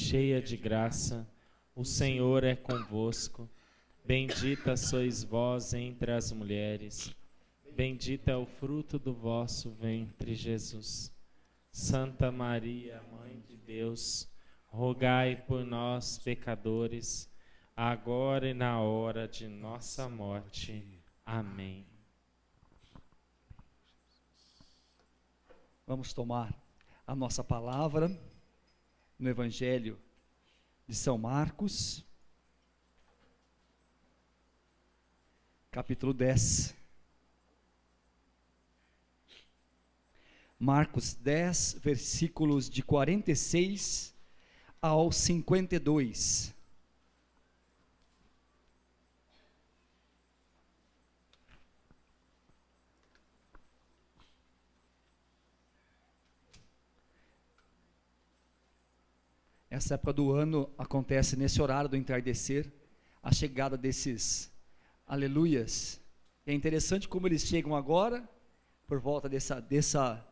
cheia de graça, o Senhor é convosco. Bendita sois vós entre as mulheres, bendito é o fruto do vosso ventre, Jesus. Santa Maria, Mãe de Deus, rogai por nós, pecadores, agora e na hora de nossa morte. Amém. Vamos tomar a nossa palavra no Evangelho de São Marcos, capítulo 10. Marcos 10, versículos de 46 ao 52. Essa época do ano acontece nesse horário do entardecer, a chegada desses aleluias. É interessante como eles chegam agora, por volta dessa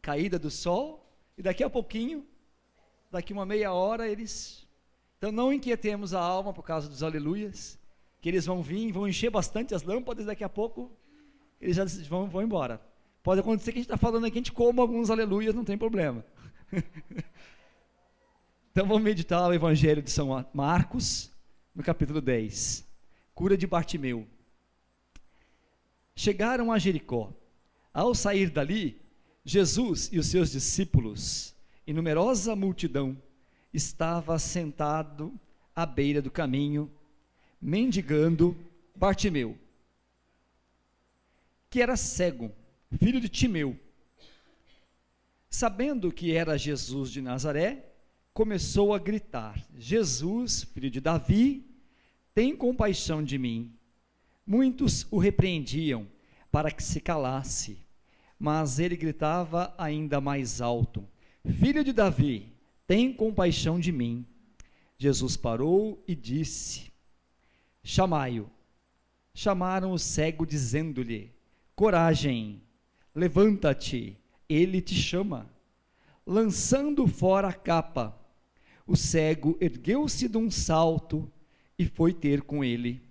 caída do sol, e daqui a pouquinho, daqui uma meia hora, eles... Então não inquietemos a alma por causa dos aleluias, que eles vão vir, vão encher bastante as lâmpadas, daqui a pouco eles já vão embora. Pode acontecer que a gente está falando aqui, a gente coma alguns aleluias, não tem problema. Então vamos meditar o Evangelho de São Marcos, no capítulo 10. Cura de Bartimeu. Chegaram a Jericó. Ao sair dali, Jesus e os seus discípulos, e numerosa multidão, estava sentado à beira do caminho, mendigando Bartimeu, que era cego, filho de Timeu. Sabendo que era Jesus de Nazaré, começou a gritar: Jesus, filho de Davi, tem compaixão de mim. Muitos o repreendiam para que se calasse, mas ele gritava ainda mais alto: Filho de Davi, tem compaixão de mim. Jesus parou e disse: Chamai-o. Chamaram o cego, dizendo-lhe: Coragem, levanta-te, ele te chama. Lançando fora a capa, o cego ergueu-se de um salto e foi ter com ele.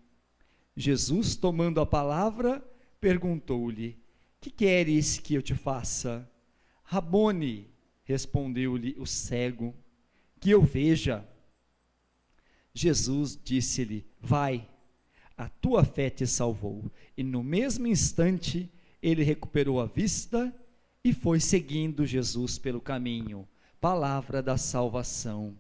Jesus, tomando a palavra, perguntou-lhe: Que queres que eu te faça? Rabone, respondeu-lhe o cego, que eu veja. Jesus disse-lhe: Vai, a tua fé te salvou. E no mesmo instante ele recuperou a vista e foi seguindo Jesus pelo caminho. Palavra da salvação.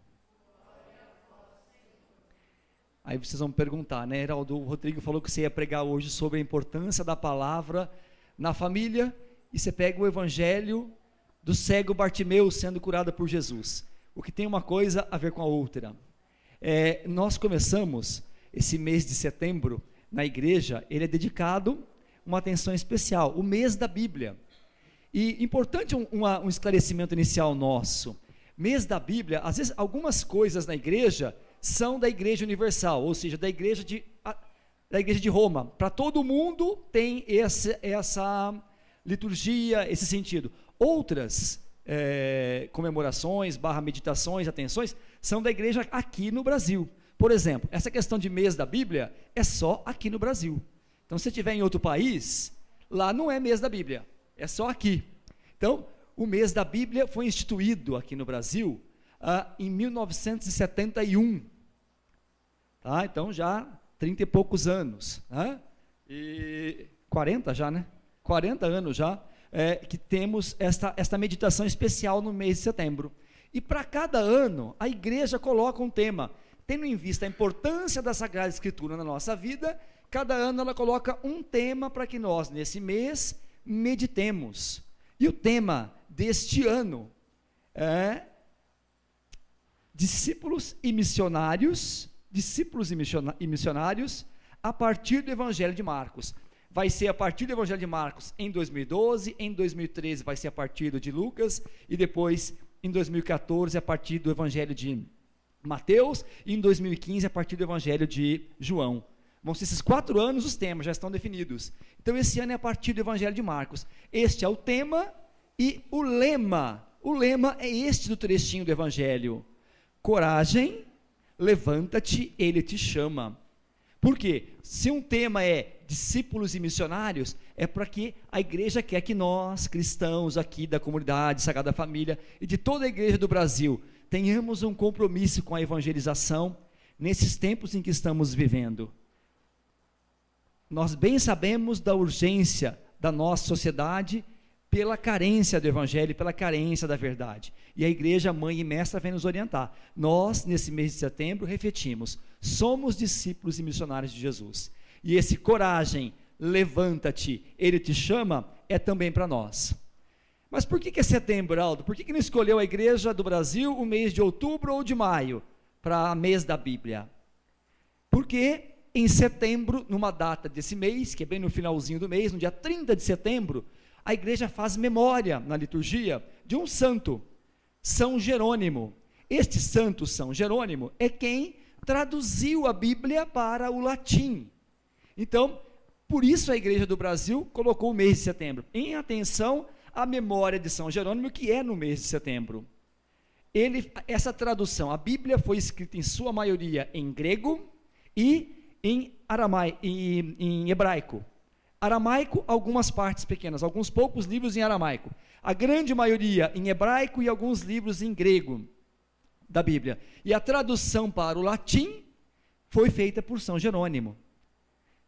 Aí vocês vão me perguntar, né, Heraldo? O Rodrigo falou que você ia pregar hoje sobre a importância da palavra na família, e você pega o Evangelho do cego Bartimeu sendo curado por Jesus. O que tem uma coisa a ver com a outra. Nós começamos esse mês de setembro na igreja, ele é dedicado uma atenção especial, o mês da Bíblia. E importante um esclarecimento inicial nosso. Mês da Bíblia, às vezes algumas coisas na igreja são da Igreja Universal, ou seja, da Igreja de Roma. Para todo mundo tem essa liturgia, esse sentido. Outras comemorações, meditações, atenções, são da igreja aqui no Brasil. Por exemplo, essa questão de mês da Bíblia é só aqui no Brasil. Então, se você estiver em outro país, lá não é mês da Bíblia, é só aqui. Então, o mês da Bíblia foi instituído aqui no Brasil em 1971. Tá? Então, já 30 e poucos anos. E 40 já, né? 40 anos já, que temos esta meditação especial no mês de setembro. E para cada ano, a igreja coloca um tema. Tendo em vista a importância da Sagrada Escritura na nossa vida, cada ano ela coloca um tema para que nós, nesse mês, meditemos. E o tema deste ano é discípulos e missionários a partir do Evangelho de Marcos. Vai ser a partir do Evangelho de Marcos em 2012, em 2013 vai ser a partir do de Lucas, e depois em 2014 a partir do Evangelho de Mateus, e em 2015 a partir do Evangelho de João. Vão ser esses 4 anos, os temas já estão definidos. Então esse ano é a partir do Evangelho de Marcos. Este é o tema, e o lema é este do trechinho do Evangelho: coragem, levanta-te, ele te chama. Por quê? Se um tema é discípulos e missionários, é para que a igreja quer que nós, cristãos aqui da comunidade Sagrada Família e de toda a igreja do Brasil, tenhamos um compromisso com a evangelização nesses tempos em que estamos vivendo. Nós bem sabemos da urgência da nossa sociedade pela carência do evangelho, pela carência da verdade. E a igreja mãe e mestra vem nos orientar. Nós, nesse mês de setembro, refletimos, somos discípulos e missionários de Jesus. E esse coragem, levanta-te, ele te chama, é também para nós. Mas por que é setembro, Aldo? Por que não escolheu a igreja do Brasil o mês de outubro ou de maio para mês da Bíblia? Porque em setembro, numa data desse mês, que é bem no finalzinho do mês, no dia 30 de setembro, a igreja faz memória na liturgia de um santo, São Jerônimo. Este santo, São Jerônimo, é quem traduziu a Bíblia para o latim. Então, por isso a igreja do Brasil colocou o mês de setembro, em atenção à memória de São Jerônimo, que é no mês de setembro. Essa tradução, a Bíblia foi escrita em sua maioria em grego e em hebraico. Aramaico, algumas partes pequenas, alguns poucos livros em aramaico. A grande maioria em hebraico e alguns livros em grego da Bíblia. E a tradução para o latim foi feita por São Jerônimo.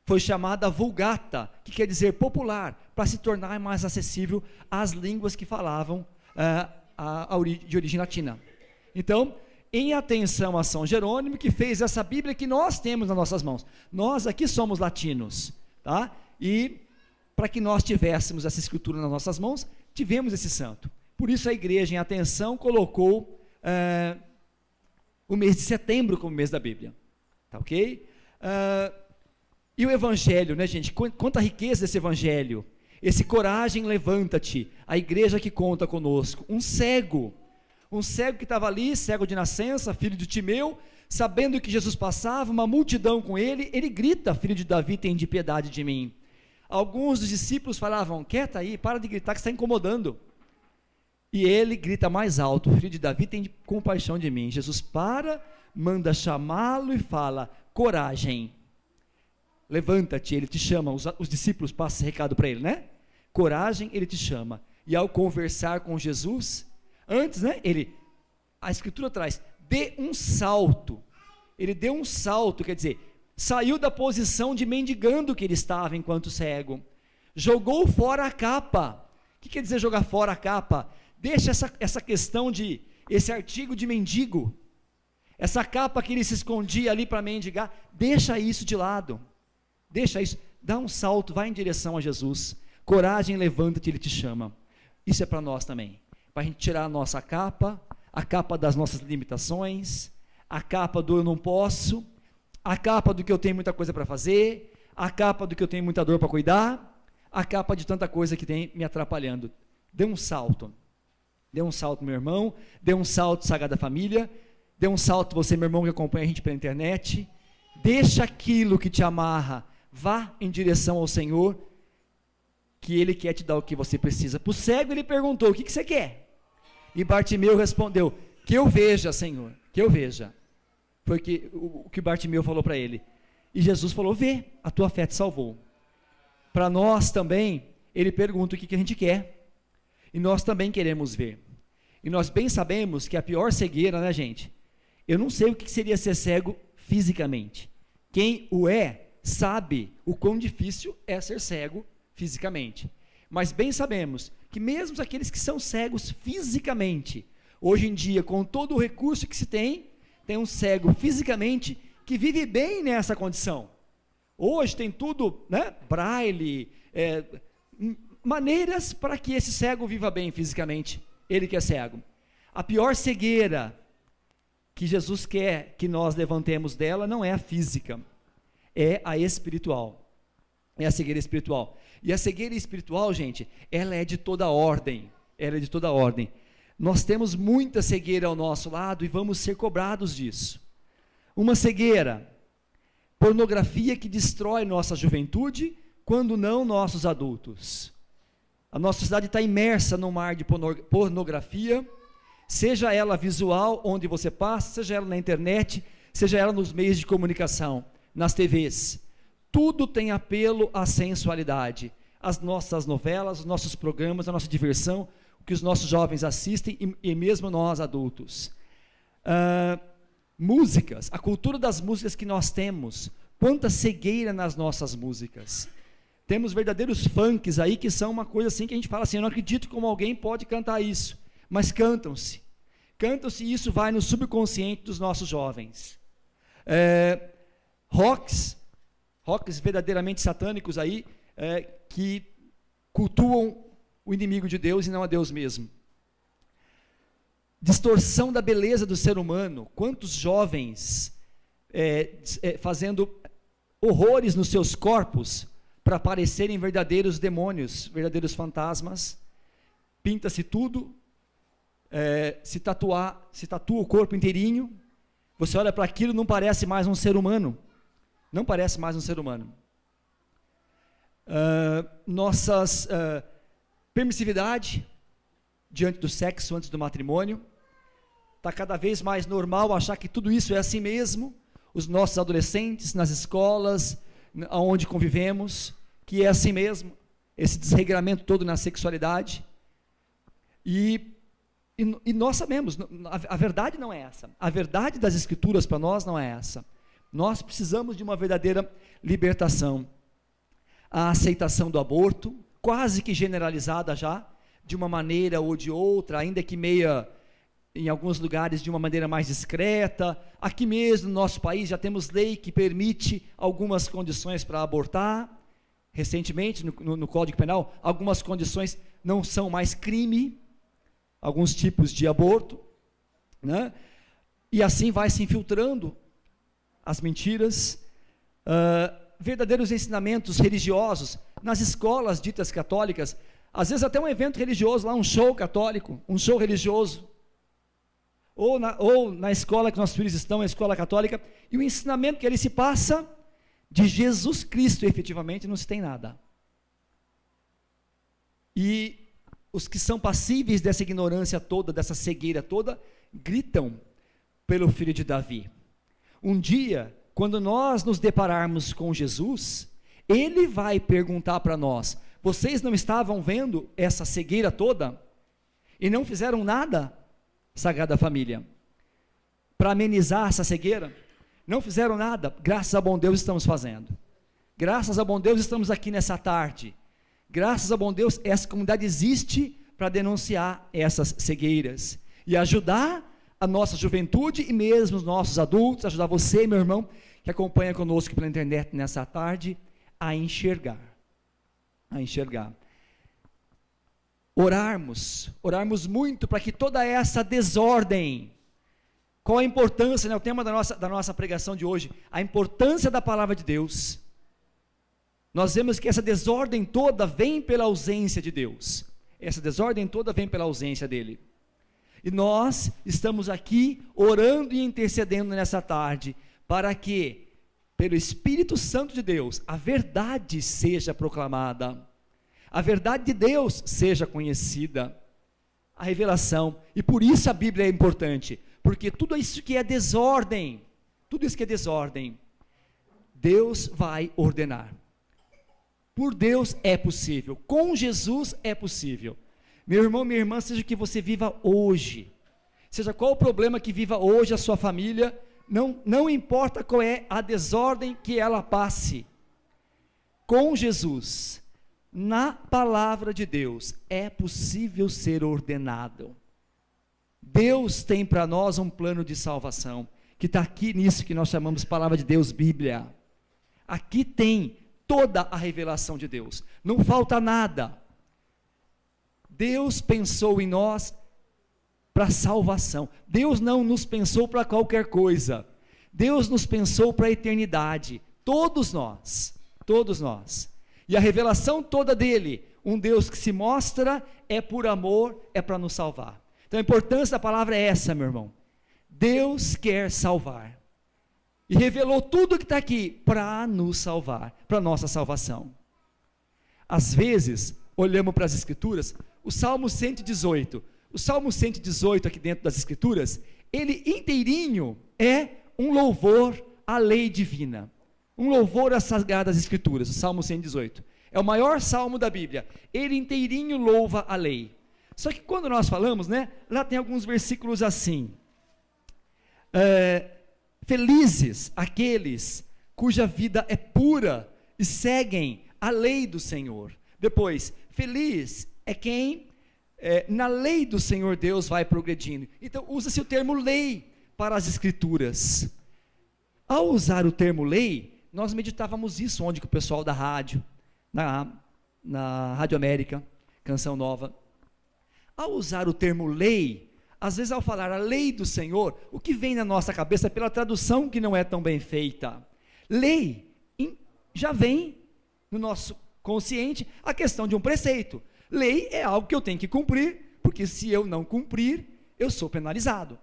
Foi chamada Vulgata, que quer dizer popular, para se tornar mais acessível às línguas que falavam de origem latina. Então, em atenção a São Jerônimo, que fez essa Bíblia que nós temos nas nossas mãos. Nós aqui somos latinos, tá? E para que nós tivéssemos essa escritura nas nossas mãos, tivemos esse santo. Por isso a igreja, em atenção, colocou o mês de setembro como mês da Bíblia. Tá ok? E o evangelho, né, gente? Quanta riqueza desse evangelho. Esse coragem, levanta-te. A igreja que conta conosco. Um cego que estava ali, cego de nascença, filho de Timeu, sabendo que Jesus passava, uma multidão com ele, ele grita, filho de Davi, tem de piedade de mim. Alguns dos discípulos falavam, quieta aí, para de gritar que está incomodando. E ele grita mais alto, filho de Davi, tem compaixão de mim. Jesus para, manda chamá-lo e fala, coragem, levanta-te, ele te chama. Os discípulos passam esse recado para ele, né? Coragem, ele te chama. E ao conversar com Jesus, antes, né, a escritura traz, dê um salto. Ele deu um salto, quer dizer, saiu da posição de mendigando que ele estava enquanto cego, jogou fora a capa. O que quer dizer jogar fora a capa? Deixa essa questão esse artigo de mendigo, essa capa que ele se escondia ali para mendigar, deixa isso de lado, deixa isso, dá um salto, vai em direção a Jesus, coragem, levanta-te, ele te chama. Isso é para nós também, para a gente tirar a nossa capa, a capa das nossas limitações, a capa do eu não posso, a capa do que eu tenho muita coisa para fazer, a capa do que eu tenho muita dor para cuidar, a capa de tanta coisa que tem me atrapalhando. Dê um salto, meu irmão, dê um salto, Sagrada Família, dê um salto, você, meu irmão, que acompanha a gente pela internet, deixa aquilo que te amarra, vá em direção ao Senhor, que Ele quer te dar o que você precisa. Para o cego ele perguntou, o que você quer? E Bartimeu respondeu, que eu veja, Senhor, que eu veja. Foi o que Bartimeu falou para ele. E Jesus falou, vê, a tua fé te salvou. Para nós também, ele pergunta o que a gente quer. E nós também queremos ver. E nós bem sabemos que a pior cegueira, né, gente? Eu não sei o que seria ser cego fisicamente. Quem o é, sabe o quão difícil é ser cego fisicamente. Mas bem sabemos que mesmo aqueles que são cegos fisicamente, hoje em dia, com todo o recurso que se tem um cego fisicamente que vive bem nessa condição. Hoje tem tudo, né? Braille, maneiras para que esse cego viva bem fisicamente, ele que é cego. A pior cegueira que Jesus quer que nós levantemos dela não é a física, é a espiritual, é a cegueira espiritual. E a cegueira espiritual, gente, ela é de toda ordem, Nós temos muita cegueira ao nosso lado e vamos ser cobrados disso. Uma cegueira, pornografia que destrói nossa juventude, quando não nossos adultos. A nossa sociedade está imersa num mar de pornografia, seja ela visual, onde você passa, seja ela na internet, seja ela nos meios de comunicação, nas TVs. Tudo tem apelo à sensualidade. As nossas novelas, os nossos programas, a nossa diversão, o que os nossos jovens assistem e mesmo nós adultos. Músicas, a cultura das músicas que nós temos, quanta cegueira nas nossas músicas. Temos verdadeiros funks aí que são uma coisa assim que a gente fala assim, eu não acredito como alguém pode cantar isso, mas cantam-se e isso vai no subconsciente dos nossos jovens. Rocks verdadeiramente satânicos aí, que cultuam o inimigo de Deus e não a Deus mesmo. Distorção da beleza do ser humano, quantos jovens fazendo horrores nos seus corpos para parecerem verdadeiros demônios, verdadeiros fantasmas, pinta-se tudo, se tatua o corpo inteirinho, você olha para aquilo, não parece mais um ser humano, nossas permissividade diante do sexo antes do matrimônio, está cada vez mais normal achar que tudo isso é assim mesmo, os nossos adolescentes nas escolas, onde convivemos, que é assim mesmo, esse desregramento todo na sexualidade, e nós sabemos, a verdade não é essa, a verdade das escrituras para nós não é essa, nós precisamos de uma verdadeira libertação, a aceitação do aborto, quase que generalizada já, de uma maneira ou de outra, ainda que meia, em alguns lugares de uma maneira mais discreta, aqui mesmo no nosso país já temos lei que permite algumas condições para abortar, recentemente no Código Penal, algumas condições não são mais crime, alguns tipos de aborto, né? E assim vai se infiltrando as mentiras, verdadeiros ensinamentos religiosos, nas escolas ditas católicas, às vezes até um evento religioso, lá um show católico, um show religioso, ou na escola que nossos filhos estão, a escola católica, e o ensinamento que ali se passa, de Jesus Cristo efetivamente não se tem nada, e os que são passíveis dessa ignorância toda, dessa cegueira toda, gritam pelo filho de Davi. Um dia, quando nós nos depararmos com Jesus, ele vai perguntar para nós, vocês não estavam vendo essa cegueira toda? E não fizeram nada, Sagrada Família, para amenizar essa cegueira? Não fizeram nada? Graças a bom Deus estamos fazendo. Graças a bom Deus estamos aqui nessa tarde. Graças a bom Deus essa comunidade existe para denunciar essas cegueiras e ajudar a nossa juventude e mesmo os nossos adultos, ajudar você, meu irmão, que acompanha conosco pela internet nessa tarde, a enxergar. Orarmos muito para que toda essa desordem, qual a importância, né, o tema da nossa pregação de hoje, a importância da palavra de Deus. Nós vemos que essa desordem toda vem pela ausência de Deus, essa desordem toda vem pela ausência dele, e nós estamos aqui orando e intercedendo nessa tarde, para que, pelo Espírito Santo de Deus, a verdade seja proclamada, a verdade de Deus seja conhecida, a revelação, e por isso a Bíblia é importante, porque tudo isso que é desordem, Deus vai ordenar. Por Deus é possível, com Jesus é possível. Meu irmão, minha irmã, seja que você viva hoje, seja qual o problema que viva hoje a sua família, não importa qual é a desordem que ela passe, com Jesus, na palavra de Deus, é possível ser ordenado. Deus tem para nós um plano de salvação, que está aqui nisso que nós chamamos de palavra de Deus, Bíblia. Aqui tem toda a revelação de Deus, não falta nada. Deus pensou em nós para salvação, Deus não nos pensou para qualquer coisa, Deus nos pensou para a eternidade, todos nós, e a revelação toda dele, um Deus que se mostra, é por amor, é para nos salvar. Então a importância da palavra é essa, meu irmão, Deus quer salvar, e revelou tudo que está aqui, para nos salvar, para a nossa salvação. Às vezes, olhamos para as escrituras, o Salmo 118, O Salmo 118, aqui dentro das Escrituras, ele inteirinho é um louvor à lei divina, um louvor às Sagradas Escrituras, o Salmo 118. É o maior salmo da Bíblia, ele inteirinho louva a lei. Só que quando nós falamos, né, lá tem alguns versículos assim, felizes aqueles cuja vida é pura e seguem a lei do Senhor. Depois, feliz é quem na lei do Senhor Deus vai progredindo. Então usa-se o termo lei para as Escrituras. Ao usar o termo lei, nós meditávamos isso onde que o pessoal da rádio, na Rádio América, Canção Nova, ao usar o termo lei, às vezes ao falar a lei do Senhor, o que vem na nossa cabeça pela tradução que não é tão bem feita. Lei já vem no nosso consciente a questão de um preceito. Lei é algo que eu tenho que cumprir, porque se eu não cumprir, eu sou penalizado.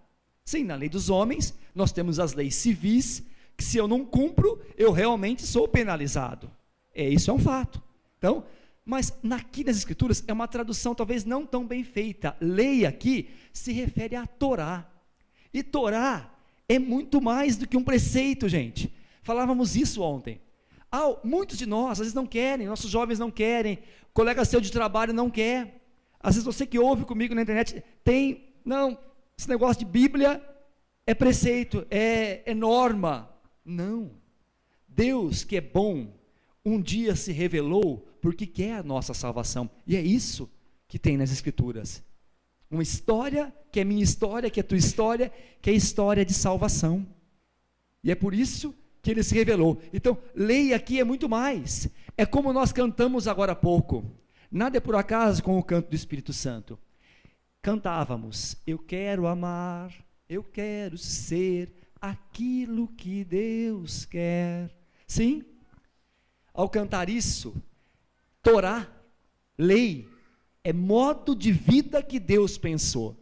Sim, na lei dos homens, nós temos as leis civis, que se eu não cumpro, eu realmente sou penalizado. Isso é um fato. Então, mas aqui nas Escrituras é uma tradução talvez não tão bem feita. Lei aqui se refere a Torá. E Torá é muito mais do que um preceito, gente. Falávamos isso ontem. Muitos de nós, às vezes não querem, nossos jovens não querem, colega seu de trabalho não quer. Às vezes você que ouve comigo na internet, esse negócio de Bíblia é preceito, é norma. Não. Deus que é bom, um dia se revelou porque quer a nossa salvação. E é isso que tem nas Escrituras. Uma história que é minha história, que é tua história, que é a história de salvação. E é por isso que ele se revelou. Então, lei aqui é muito mais. É como nós cantamos agora há pouco. Nada é por acaso com o canto do Espírito Santo. Cantávamos, eu quero amar, eu quero ser aquilo que Deus quer. Sim, ao cantar isso, Torá, lei, é modo de vida que Deus pensou.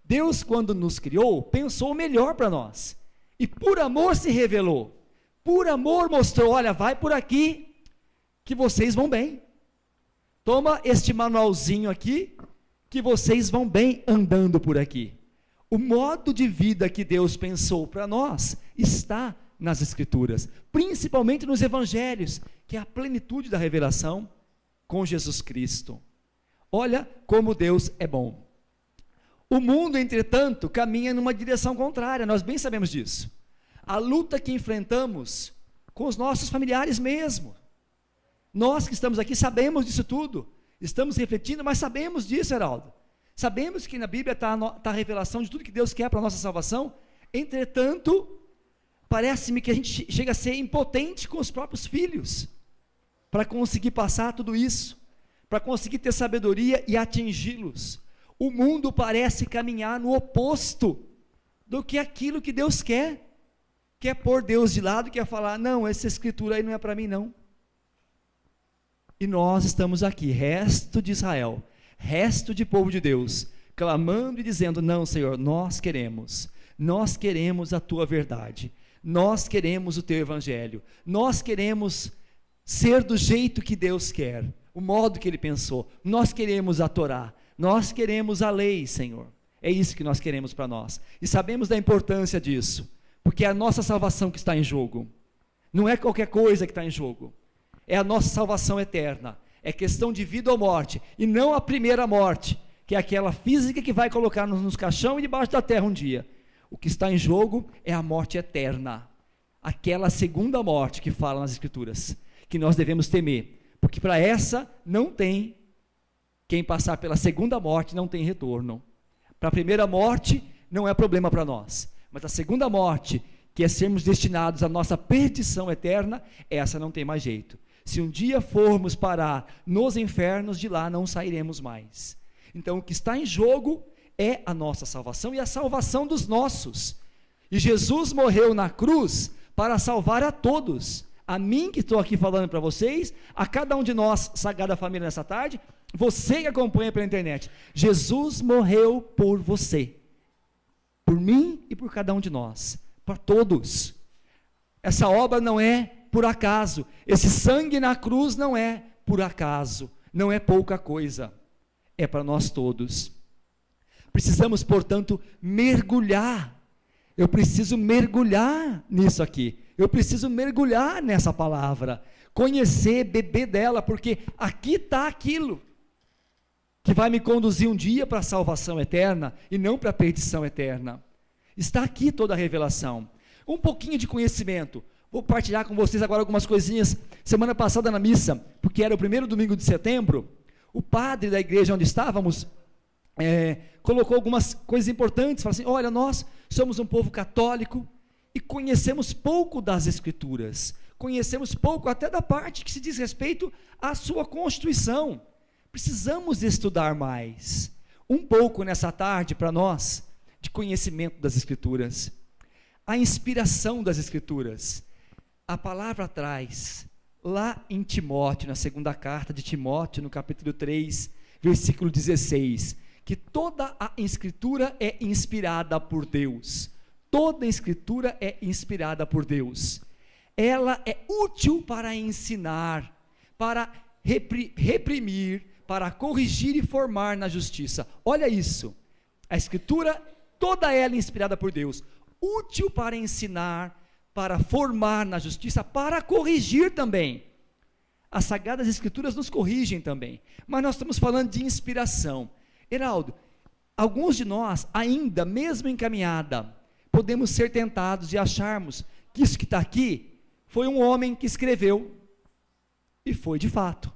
Deus, quando nos criou, pensou o melhor para nós. E por amor se revelou. Por amor mostrou, olha, vai por aqui, que vocês vão bem. Toma este manualzinho aqui, que vocês vão bem andando por aqui. O modo de vida que Deus pensou para nós está nas Escrituras, principalmente nos Evangelhos, que é a plenitude da revelação com Jesus Cristo. Olha como Deus é bom. O mundo, entretanto, caminha numa direção contrária, nós bem sabemos disso. A luta que enfrentamos com os nossos familiares mesmo. Nós que estamos aqui sabemos disso tudo, estamos refletindo, mas sabemos disso, Heraldo. Sabemos que na Bíblia está a revelação de tudo que Deus quer para a nossa salvação. Entretanto, parece-me que a gente chega a ser impotente com os próprios filhos, para conseguir passar tudo isso, para conseguir ter sabedoria e atingi-los. O mundo parece caminhar no oposto do que aquilo que Deus quer pôr Deus de lado, quer falar, não, essa escritura aí não é para mim não. E nós estamos aqui, resto de Israel, resto de povo de Deus, clamando e dizendo, não Senhor, nós queremos a tua verdade, nós queremos o teu evangelho, nós queremos ser do jeito que Deus quer, o modo que Ele pensou, nós queremos a Torá, nós queremos a lei, Senhor, é isso que nós queremos para nós, e sabemos da importância disso, porque é a nossa salvação que está em jogo, não é qualquer coisa que está em jogo, é a nossa salvação eterna, é questão de vida ou morte, e não a primeira morte, que é aquela física que vai colocar-nos nos caixão e debaixo da terra um dia. O que está em jogo é a morte eterna, aquela segunda morte que fala nas Escrituras, que nós devemos temer, porque para essa não tem, quem passar pela segunda morte não tem retorno. Para a primeira morte não é problema para nós, mas a segunda morte, que é sermos destinados à nossa perdição eterna, essa não tem mais jeito. Se um dia formos parar nos infernos, de lá não sairemos mais. Então o que está em jogo é a nossa salvação e a salvação dos nossos. E Jesus morreu na cruz para salvar a todos. A mim que estou aqui falando para vocês, a cada um de nós, Sagrada Família, nessa tarde, você que acompanha pela internet. Jesus morreu por você, por mim e por cada um de nós, para todos. Essa obra não é por acaso, esse sangue na cruz não é por acaso, não é pouca coisa, é para nós todos. Precisamos, portanto, mergulhar. Eu preciso mergulhar nisso aqui. Eu preciso mergulhar nessa palavra. Conhecer, beber dela, porque aqui está aquilo que vai me conduzir um dia para a salvação eterna e não para a perdição eterna. Está aqui toda a revelação. Um pouquinho de conhecimento. Vou partilhar com vocês agora algumas coisinhas. Semana passada na missa, porque era o primeiro domingo de setembro, o padre da igreja onde estávamos colocou algumas coisas importantes. Falou assim: olha, nós somos um povo católico e conhecemos pouco das Escrituras. Conhecemos pouco até da parte que se diz respeito à sua Constituição. Precisamos estudar mais. Um pouco nessa tarde para nós, de conhecimento das Escrituras. A inspiração das Escrituras. A palavra traz, lá em Timóteo, na segunda carta de Timóteo, no capítulo 3, versículo 16, que toda a Escritura é inspirada por Deus. Toda a Escritura é inspirada por Deus. Ela é útil para ensinar, para reprimir, para corrigir e formar na justiça. Olha isso, a Escritura, toda ela inspirada por Deus, útil para ensinar, para formar na justiça, para corrigir também. As Sagradas Escrituras nos corrigem também, mas nós estamos falando de inspiração. Heraldo, alguns de nós, ainda, mesmo encaminhada, podemos ser tentados de acharmos que isso que está aqui, foi um homem que escreveu, e foi de fato.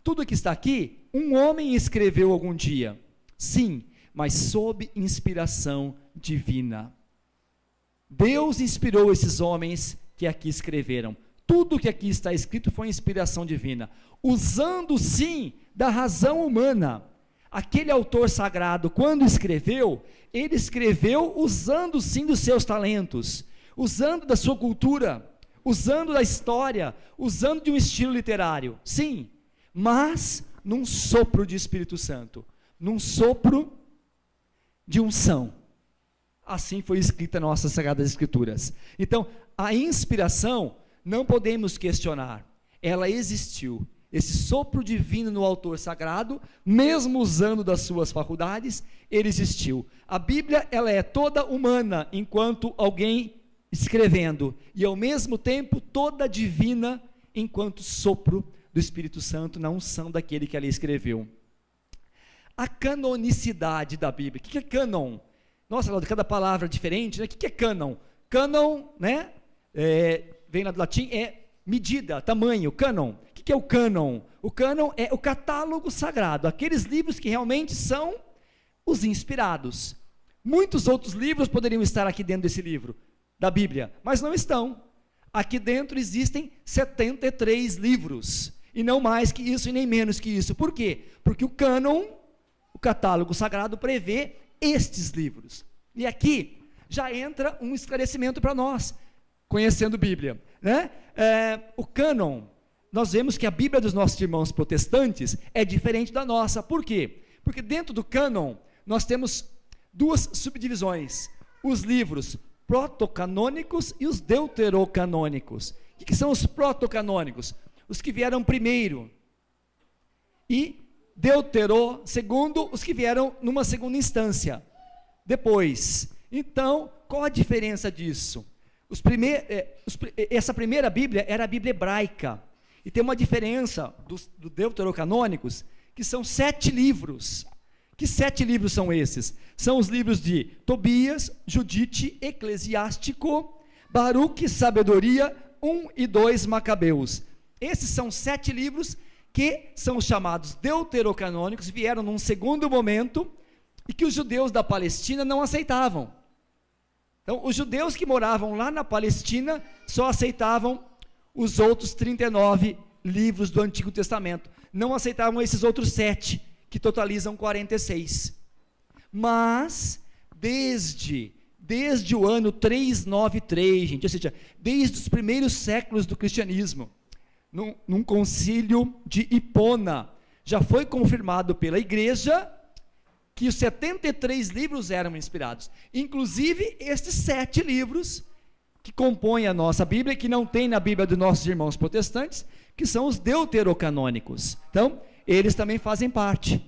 Tudo que está aqui, um homem escreveu algum dia, sim, mas sob inspiração divina. Deus inspirou esses homens que aqui escreveram. Tudo que aqui está escrito foi inspiração divina, usando sim da razão humana. Aquele autor sagrado, quando escreveu, ele escreveu usando sim dos seus talentos, usando da sua cultura, usando da história, usando de um estilo literário, sim, mas num sopro de Espírito Santo, num sopro de unção. Assim foi escrita nossas Sagradas Escrituras. Então, a inspiração, não podemos questionar, ela existiu. Esse sopro divino no autor sagrado, mesmo usando das suas faculdades, ele existiu. A Bíblia, ela é toda humana, enquanto alguém escrevendo, e ao mesmo tempo toda divina, enquanto sopro do Espírito Santo na unção daquele que ali escreveu. A canonicidade da Bíblia. O que é cânon? Nossa, cada palavra é diferente, né? O que é cânon? Cânon, né? Vem lá do latim, é medida, tamanho, cânon. O que é o cânon? O cânon é o catálogo sagrado, aqueles livros que realmente são os inspirados. Muitos outros livros poderiam estar aqui dentro desse livro, da Bíblia, mas não estão. Aqui dentro existem 73 livros, e não mais que isso e nem menos que isso. Por quê? Porque o cânon, o catálogo sagrado, prevê estes livros. E aqui já entra um esclarecimento para nós, conhecendo Bíblia, né? O cânon, nós vemos que a Bíblia dos nossos irmãos protestantes é diferente da nossa. Por quê? Porque dentro do cânon nós temos duas subdivisões: os livros protocanônicos e os deuterocanônicos. O que são os protocanônicos? Os que vieram primeiro, e deutero, segundo, os que vieram numa segunda instância, depois. Então, qual a diferença disso? Essa primeira Bíblia era a Bíblia hebraica, e tem uma diferença dos deuterocanônicos, que são 7 livros. Que 7 livros são esses? São os livros de Tobias, Judite, Eclesiástico, Baruque, Sabedoria, 1 e 2 Macabeus. Esses são 7 livros que são chamados deuterocanônicos, vieram num segundo momento, e que os judeus da Palestina não aceitavam. Então, os judeus que moravam lá na Palestina só aceitavam os outros 39 livros do Antigo Testamento, não aceitavam esses outros 7, que totalizam 46. Mas, desde o ano 393, gente, ou seja, desde os primeiros séculos do cristianismo, num concílio de Hipona, já foi confirmado pela igreja que os 73 livros eram inspirados, inclusive estes 7 livros que compõem a nossa Bíblia, que não tem na Bíblia dos nossos irmãos protestantes, que são os deuterocanônicos. Então, eles também fazem parte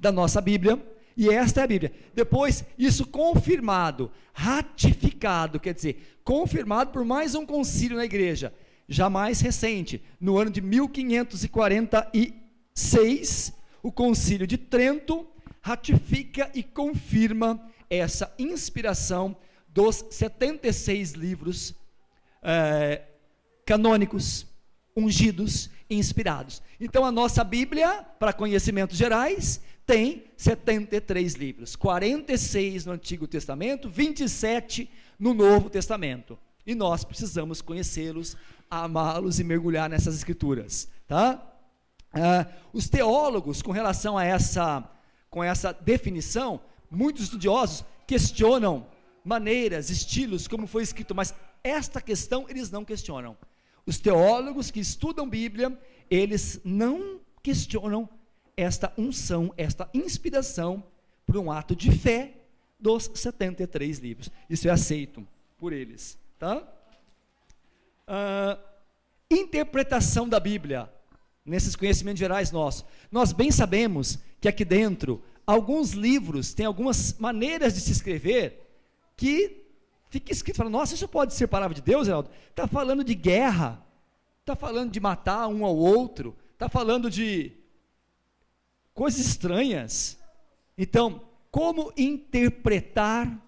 da nossa Bíblia, E esta é a Bíblia. Depois, isso confirmado, ratificado, quer dizer, confirmado por mais um concílio na igreja, já mais recente, no ano de 1546, o concílio de Trento ratifica e confirma essa inspiração dos 76 livros canônicos, ungidos e inspirados. Então a nossa Bíblia, para conhecimentos gerais, tem 73 livros, 46 no Antigo Testamento, 27 no Novo Testamento. E nós precisamos conhecê-los, amá-los e mergulhar nessas escrituras, tá? Os teólogos, com relação a essa definição, muitos estudiosos questionam maneiras, estilos, como foi escrito, mas esta questão eles não questionam. Os teólogos que estudam Bíblia, eles não questionam esta unção, esta inspiração por um ato de fé dos 73 livros. Isso é aceito por eles, tá? Interpretação da Bíblia, nesses conhecimentos gerais nossos. Nós bem sabemos que aqui dentro, alguns livros têm algumas maneiras de se escrever que fica escrito, fala, nossa, isso pode ser palavra de Deus, Heraldo? Está falando de guerra, está falando de matar um ao outro, está falando de coisas estranhas. Então, como interpretar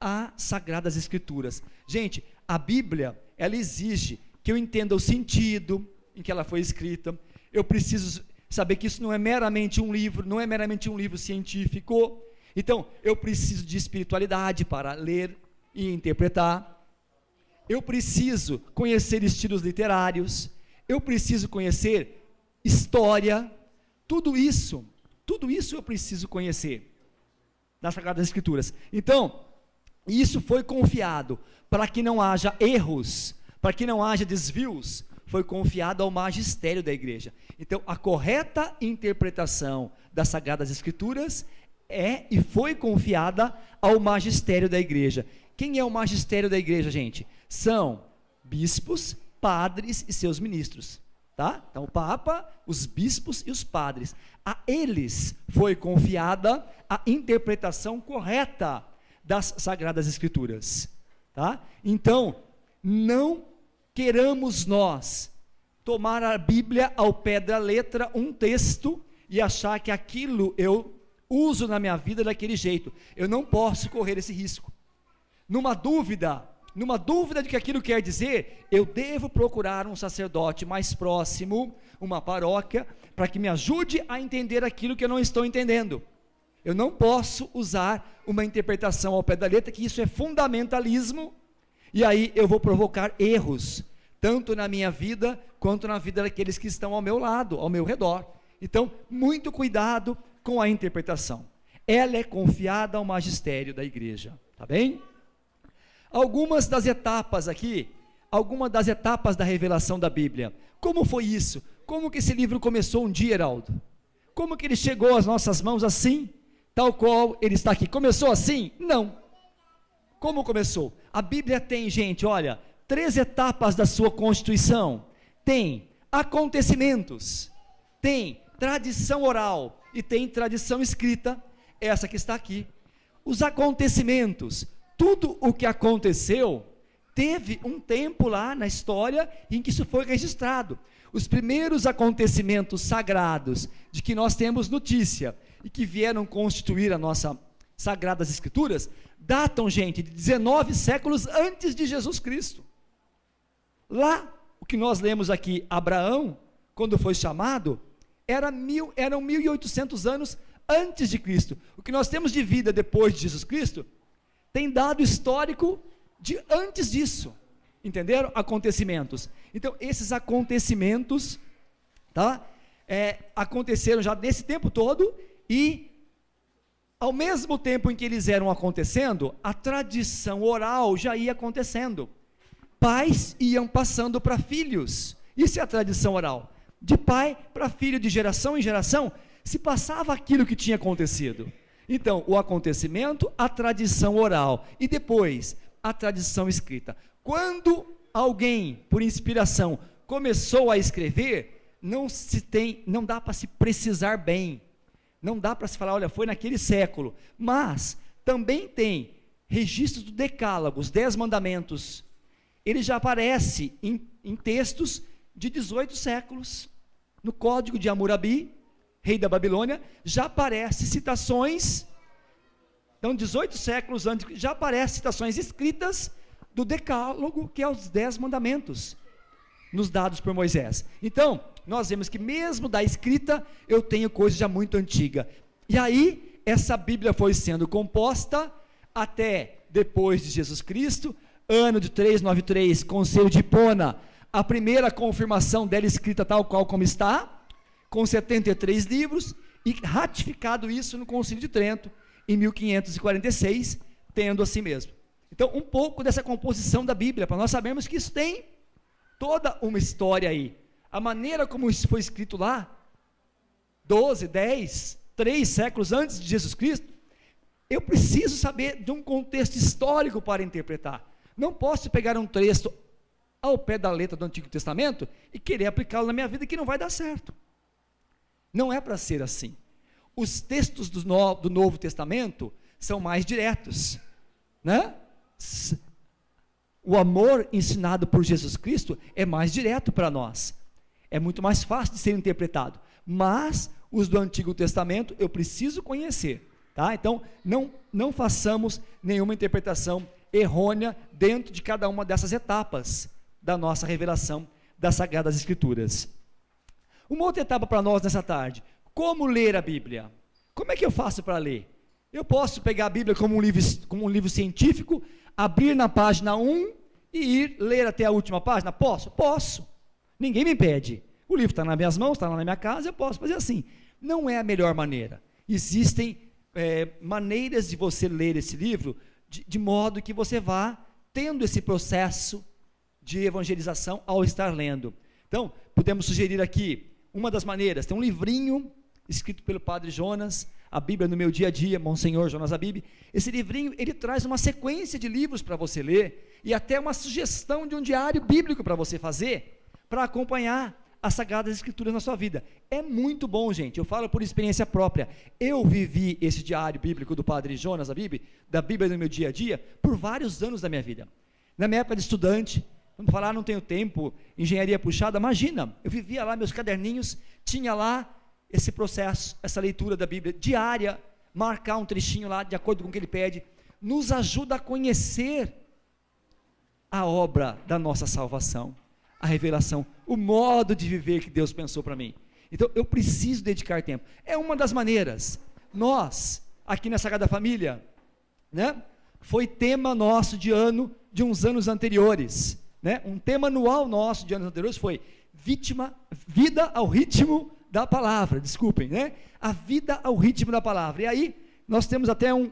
as Sagradas Escrituras? Gente, a Bíblia, ela exige que eu entenda o sentido em que ela foi escrita. Eu preciso saber que isso não é meramente um livro, não é meramente um livro científico. Então, eu preciso de espiritualidade para ler e interpretar. Eu preciso conhecer estilos literários. Eu preciso conhecer história. Tudo isso eu preciso conhecer nas Sagradas Escrituras. Então, isso foi confiado para que não haja erros, para que não haja desvios, foi confiado ao magistério da igreja. Então, a correta interpretação das Sagradas Escrituras é e foi confiada ao magistério da igreja. Quem é o magistério da igreja, gente? São bispos, padres e seus ministros, tá? Então, o Papa, os bispos e os padres. A eles foi confiada a interpretação correta das Sagradas Escrituras, tá? Então, não queramos nós tomar a Bíblia ao pé da letra, um texto, e achar que aquilo eu uso na minha vida daquele jeito. Eu não posso correr esse risco. Numa dúvida de que aquilo quer dizer, eu devo procurar um sacerdote mais próximo, uma paróquia, para que me ajude a entender aquilo que eu não estou entendendo. Eu não posso usar uma interpretação ao pé da letra, que isso é fundamentalismo, e aí eu vou provocar erros, tanto na minha vida, quanto na vida daqueles que estão ao meu lado, ao meu redor. Então, muito cuidado com a interpretação. Ela é confiada ao magistério da igreja, tá bem? Algumas das etapas aqui, algumas das etapas da revelação da Bíblia. Como foi isso? Como que esse livro começou um dia, Heraldo? Como que ele chegou às nossas mãos assim, tal qual ele está aqui? Começou assim? Não. Como começou? A Bíblia tem, gente, olha, 3 etapas da sua constituição. Tem acontecimentos, tem tradição oral e tem tradição escrita, essa que está aqui. Os acontecimentos, tudo o que aconteceu, teve um tempo lá na história em que isso foi registrado. Os primeiros acontecimentos sagrados de que nós temos notícia e que vieram constituir a nossa Sagradas Escrituras, datam, gente, de 19 séculos antes de Jesus Cristo. Lá, o que nós lemos aqui, Abraão, quando foi chamado, eram 1800 anos antes de Cristo. O que nós temos de vida depois de Jesus Cristo, tem dado histórico de antes disso, entenderam? Acontecimentos. Então, esses acontecimentos, tá? Aconteceram já nesse tempo todo, e ao mesmo tempo em que eles eram acontecendo, a tradição oral já ia acontecendo. Pais iam passando para filhos. Isso é a tradição oral. De pai para filho, de geração em geração, se passava aquilo que tinha acontecido. Então, o acontecimento, a tradição oral, e depois, a tradição escrita. Quando alguém, por inspiração, começou a escrever, não dá para se precisar bem Não dá para se falar, olha, foi naquele século. Mas também tem registros do Decálogo, os 10 mandamentos. Ele já aparece em textos de 18 séculos. No Código de Hammurabi, rei da Babilônia, já aparecem citações. Então, 18 séculos antes, já aparecem citações escritas do Decálogo, que é os 10 mandamentos, nos dados por Moisés. Então, nós vemos que mesmo da escrita, eu tenho coisa já muito antiga. E aí, essa Bíblia foi sendo composta até depois de Jesus Cristo, ano de 393, Conselho de Hipona, a primeira confirmação dela escrita tal qual como está, com 73 livros, e ratificado isso no Concílio de Trento, em 1546, tendo assim mesmo. Então, um pouco dessa composição da Bíblia, para nós sabermos que isso tem toda uma história aí. A maneira como isso foi escrito lá, 12, 10, 3 séculos antes de Jesus Cristo, eu preciso saber de um contexto histórico para interpretar. Não posso pegar um texto ao pé da letra do Antigo Testamento e querer aplicá-lo na minha vida, que não vai dar certo. Não é para ser assim. Os textos do Novo Testamento são mais diretos, né? O amor ensinado por Jesus Cristo é mais direto para nós, é muito mais fácil de ser interpretado, mas os do Antigo Testamento eu preciso conhecer, tá? Então não façamos nenhuma interpretação errônea dentro de cada uma dessas etapas da nossa revelação das Sagradas Escrituras. Uma outra etapa para nós nessa tarde: como ler a Bíblia? Como é que eu faço para ler? Eu posso pegar a Bíblia como um livro científico, abrir na página 1 e ir ler até a última página? Posso. Ninguém me impede. O livro está nas minhas mãos, está lá na minha casa, eu posso fazer assim. Não é a melhor maneira. Existem maneiras de você ler esse livro de modo que você vá tendo esse processo de evangelização ao estar lendo. Então, podemos sugerir aqui uma das maneiras. Tem um livrinho escrito pelo Padre Jonas, A Bíblia no Meu Dia a Dia, Monsenhor Jonas Abib. Esse livrinho, ele traz uma sequência de livros para você ler, e até uma sugestão de um diário bíblico para você fazer, para acompanhar as Sagradas Escrituras na sua vida. É muito bom, gente, eu falo por experiência própria. Eu vivi esse diário bíblico do Padre Jonas Abib, da Bíblia no Meu Dia a Dia, por vários anos da minha vida. Na minha época de estudante, quando falar não tenho tempo, engenharia puxada, imagina, eu vivia lá meus caderninhos, tinha lá esse processo, essa leitura da Bíblia diária, marcar um trechinho lá de acordo com o que ele pede, nos ajuda a conhecer a obra da nossa salvação, a revelação, o modo de viver que Deus pensou para mim. Então eu preciso dedicar tempo. É uma das maneiras. Nós, aqui na Sagrada Família, né, foi tema nosso de uns anos anteriores, né? Um tema anual nosso de anos anteriores foi vida ao ritmo da palavra, desculpem, né? A vida ao ritmo da palavra. E aí, nós temos até um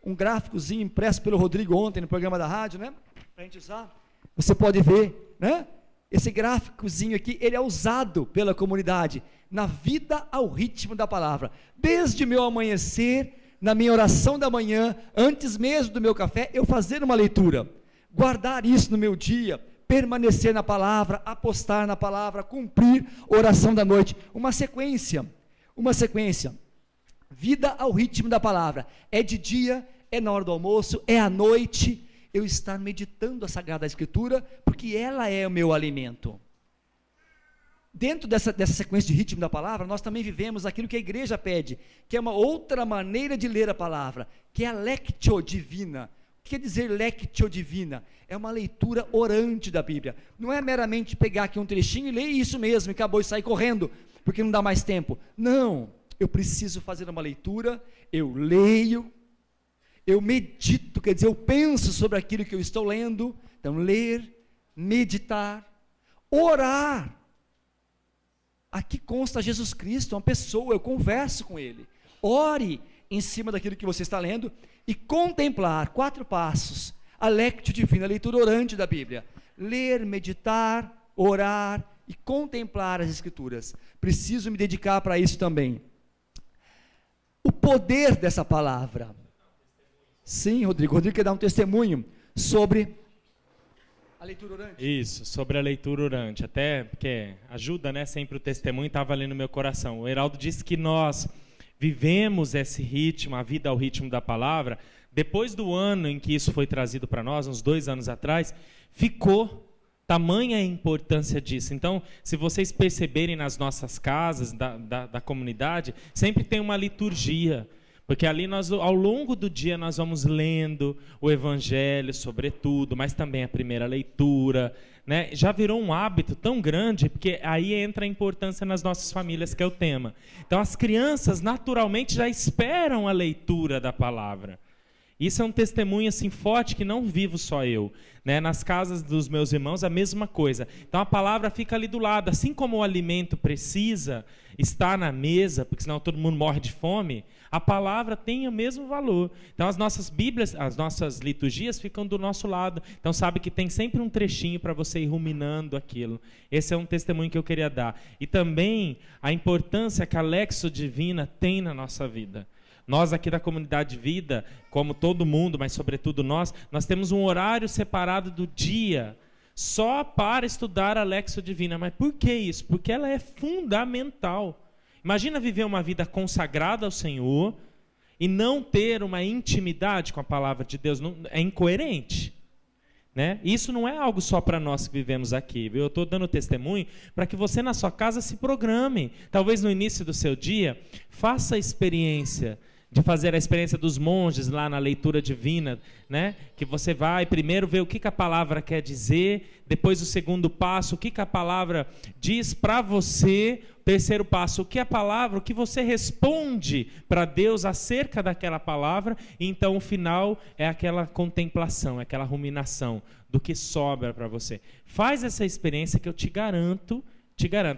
gráficozinho impresso pelo Rodrigo ontem no programa da rádio, né? Para a gente usar. Você pode ver, né? Esse gráficozinho aqui, ele é usado pela comunidade na vida ao ritmo da palavra. Desde o meu amanhecer, na minha oração da manhã, antes mesmo do meu café, eu fazer uma leitura, guardar isso no meu dia, permanecer na palavra, apostar na palavra, cumprir oração da noite, uma sequência, vida ao ritmo da palavra, é de dia, é na hora do almoço, é à noite, eu estar meditando a Sagrada Escritura, porque ela é o meu alimento. Dentro dessa sequência de ritmo da palavra, nós também vivemos aquilo que a igreja pede, que é uma outra maneira de ler a palavra, que é a lectio divina. O que quer dizer lectio divina? É uma leitura orante da Bíblia. Não é meramente pegar aqui um trechinho e ler isso mesmo, e acabou e sair correndo, porque não dá mais tempo. Não, eu preciso fazer uma leitura, eu leio, eu medito, quer dizer, eu penso sobre aquilo que eu estou lendo. Então, ler, meditar, orar. Aqui consta Jesus Cristo, uma pessoa, eu converso com Ele. Ore em cima daquilo que você está lendo e contemplar, 4 passos, a lectio divina, a leitura orante da Bíblia. Ler, meditar, orar e contemplar as Escrituras. Preciso me dedicar para isso também. O poder dessa palavra. Sim, Rodrigo quer dar um testemunho sobre a leitura orante. Isso, sobre a leitura orante, até porque ajuda, né, sempre o testemunho, estava ali no meu coração. O Heraldo disse que nós vivemos esse ritmo, a vida ao ritmo da palavra, depois do ano em que isso foi trazido para nós, uns 2 anos atrás, ficou tamanha a importância disso. Então, se vocês perceberem nas nossas casas, da comunidade, sempre tem uma liturgia, porque ali nós, ao longo do dia, nós vamos lendo o Evangelho, sobretudo, mas também a primeira leitura, né? Já virou um hábito tão grande, porque aí entra a importância nas nossas famílias, que é o tema. Então, as crianças, naturalmente, já esperam a leitura da palavra. Isso é um testemunho assim forte que não vivo só eu, né? Nas casas dos meus irmãos a mesma coisa. Então a palavra fica ali do lado, assim como o alimento precisa estar na mesa, porque senão todo mundo morre de fome, a palavra tem o mesmo valor. Então as nossas Bíblias, as nossas liturgias ficam do nosso lado. Então sabe que tem sempre um trechinho para você ir ruminando aquilo. Esse é um testemunho que eu queria dar. E também a importância que a Lexio Divina tem na nossa vida. Nós aqui da Comunidade Vida, como todo mundo, mas sobretudo nós temos um horário separado do dia só para estudar a Lexio Divina. Mas por que isso? Porque ela é fundamental. Imagina viver uma vida consagrada ao Senhor e não ter uma intimidade com a palavra de Deus. Não, é incoerente, né? Isso não é algo só para nós que vivemos aqui, viu? Eu estou dando testemunho para que você na sua casa se programe. Talvez no início do seu dia, faça a experiência de fazer a experiência dos monges lá na leitura divina, né? Que você vai primeiro ver o que a palavra quer dizer, depois o segundo passo, o que a palavra diz para você, terceiro passo, o que você responde para Deus acerca daquela palavra, e então o final é aquela contemplação, é aquela ruminação do que sobra para você. Faz essa experiência que eu te garanto,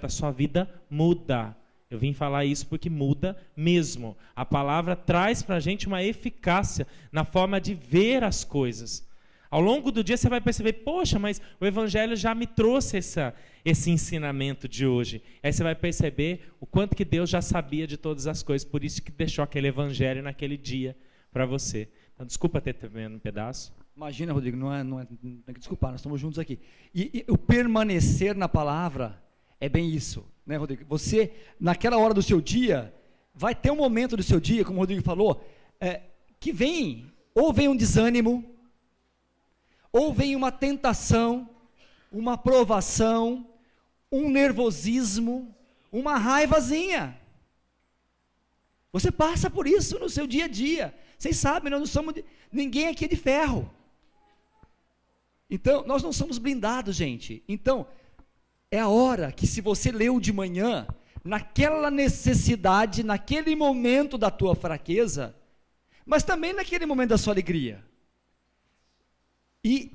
a sua vida muda. Eu vim falar isso porque muda mesmo. A palavra traz para a gente uma eficácia na forma de ver as coisas. Ao longo do dia você vai perceber, poxa, mas o Evangelho já me trouxe esse ensinamento de hoje. Aí você vai perceber o quanto que Deus já sabia de todas as coisas, por isso que deixou aquele Evangelho naquele dia para você. Então, desculpa ter vendo um pedaço. Imagina, Rodrigo, não tem que desculpar, nós estamos juntos aqui. E o permanecer na palavra é bem isso, né, Rodrigo? Você, naquela hora do seu dia, vai ter um momento do seu dia, como o Rodrigo falou, que vem um desânimo, ou vem uma tentação, uma provação, um nervosismo, uma raivazinha. Você passa por isso no seu dia a dia. Vocês sabem, nós não somos ninguém aqui é de ferro. Então, nós não somos blindados, gente. Então, é a hora que, se você leu de manhã, naquela necessidade, naquele momento da tua fraqueza, mas também naquele momento da sua alegria. E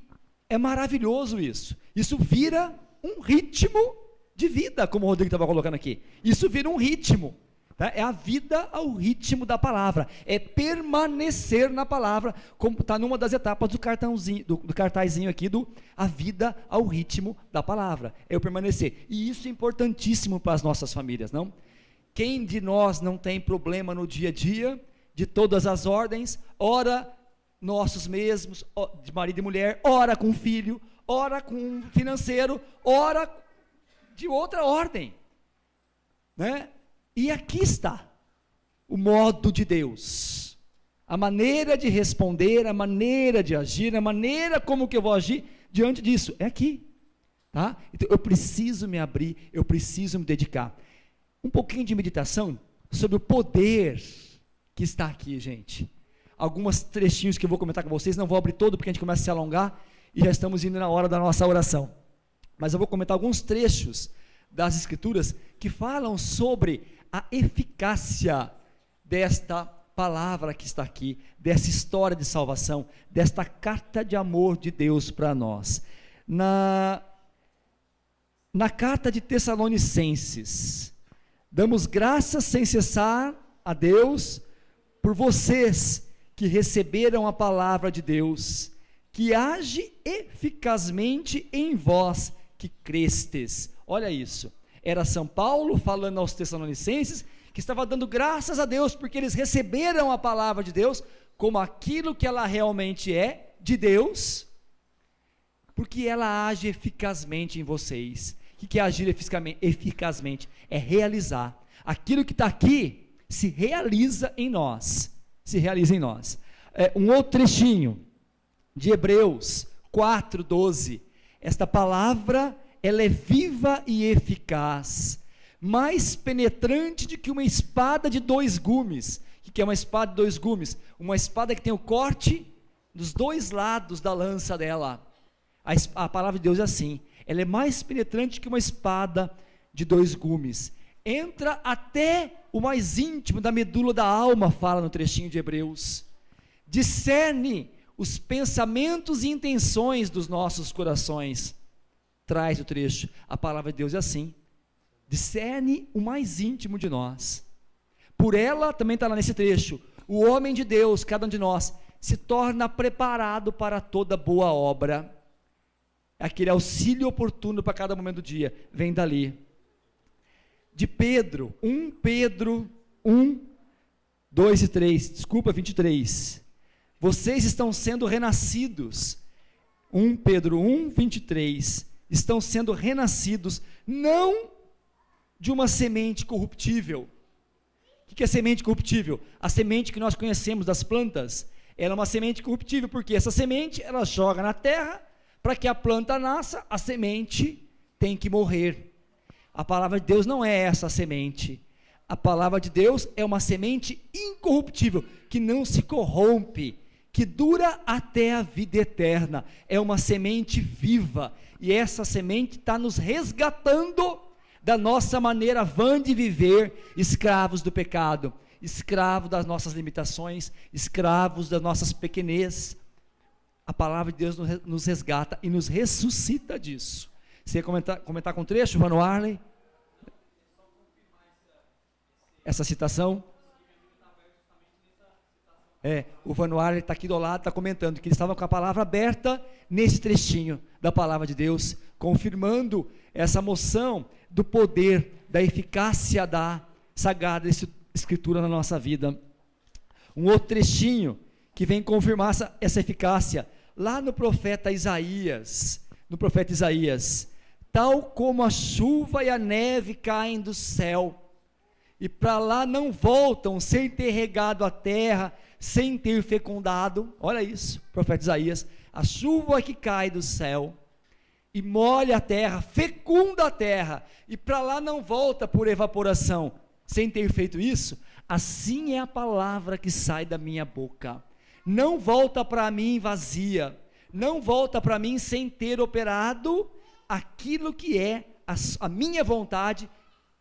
é maravilhoso isso. Isso vira um ritmo de vida, como o Rodrigo estava colocando aqui. Isso vira um ritmo. Tá? É a vida ao ritmo da palavra. É permanecer na palavra, como está numa das etapas do cartazinho aqui, a vida ao ritmo da palavra. É o permanecer. E isso é importantíssimo para as nossas famílias, não? Quem de nós não tem problema no dia a dia, de todas as ordens, ora nossos mesmos, de marido e mulher, ora com filho, ora com financeiro, ora de outra ordem, né? E aqui está o modo de Deus, a maneira de responder, a maneira de agir, a maneira como que eu vou agir diante disso, é aqui, tá? Então eu preciso me abrir, eu preciso me dedicar. Um pouquinho de meditação sobre o poder que está aqui, gente. Alguns trechinhos que eu vou comentar com vocês, não vou abrir todo porque a gente começa a se alongar e já estamos indo na hora da nossa oração. Mas eu vou comentar alguns trechos das Escrituras que falam sobre a eficácia desta palavra que está aqui, dessa história de salvação, desta carta de amor de Deus para nós. Na carta de Tessalonicenses, damos graças sem cessar a Deus por vocês que receberam a palavra de Deus, que age eficazmente em vós que crestes. Olha isso, era São Paulo falando aos Tessalonicenses, que estava dando graças a Deus, porque eles receberam a palavra de Deus, como aquilo que ela realmente é, de Deus, porque ela age eficazmente em vocês. O que é agir eficazmente? É realizar aquilo que está aqui, se realiza em nós. Se realiza em nós. Um outro trechinho de Hebreus 4:12. Esta palavra, ela é viva e eficaz, mais penetrante do que uma espada de 2 gumes. O que é uma espada de 2 gumes? Uma espada que tem o corte dos 2 lados da lança dela. A palavra de Deus é assim, ela é mais penetrante que uma espada de 2 gumes, entra até o mais íntimo da medula da alma, fala no trechinho de Hebreus, discerne os pensamentos e intenções dos nossos corações. Traz o trecho, a palavra de Deus é assim, discerne o mais íntimo de nós. Por ela, também está lá nesse trecho, o homem de Deus, cada um de nós, se torna preparado para toda boa obra. Aquele auxílio oportuno para cada momento do dia, vem dali. De Pedro, 1 Pedro 1, 2 e 3, desculpa, 23. Vocês estão sendo renascidos. 1 Pedro 1, 23. Estão sendo renascidos, não de uma semente corruptível. O que é semente corruptível? A semente que nós conhecemos das plantas, ela é uma semente corruptível, porque essa semente, ela joga na terra, para que a planta nasça, a semente tem que morrer. A palavra de Deus não é essa semente. A palavra de Deus é uma semente incorruptível, que não se corrompe, que dura até a vida eterna. É uma semente viva, e essa semente está nos resgatando da nossa maneira vã de viver, escravos do pecado, escravos das nossas limitações, escravos das nossas pequenez. A palavra de Deus nos resgata e nos ressuscita disso. Você ia comentar com o trecho, Vano Arley? Essa citação? O Vano Arley está aqui do lado, está comentando que eles estavam com a palavra aberta nesse trechinho da palavra de Deus, confirmando essa moção do poder, da eficácia da sagrada escritura na nossa vida. Um outro trechinho que vem confirmar essa eficácia, lá no profeta Isaías, tal como a chuva e a neve caem do céu, e para lá não voltam sem ter regado a terra, sem ter fecundado. Olha isso, profeta Isaías, a chuva que cai do céu, e molha a terra, fecunda a terra, e para lá não volta por evaporação, sem ter feito isso, assim é a palavra que sai da minha boca, não volta para mim vazia, não volta para mim sem ter operado aquilo que é a minha vontade,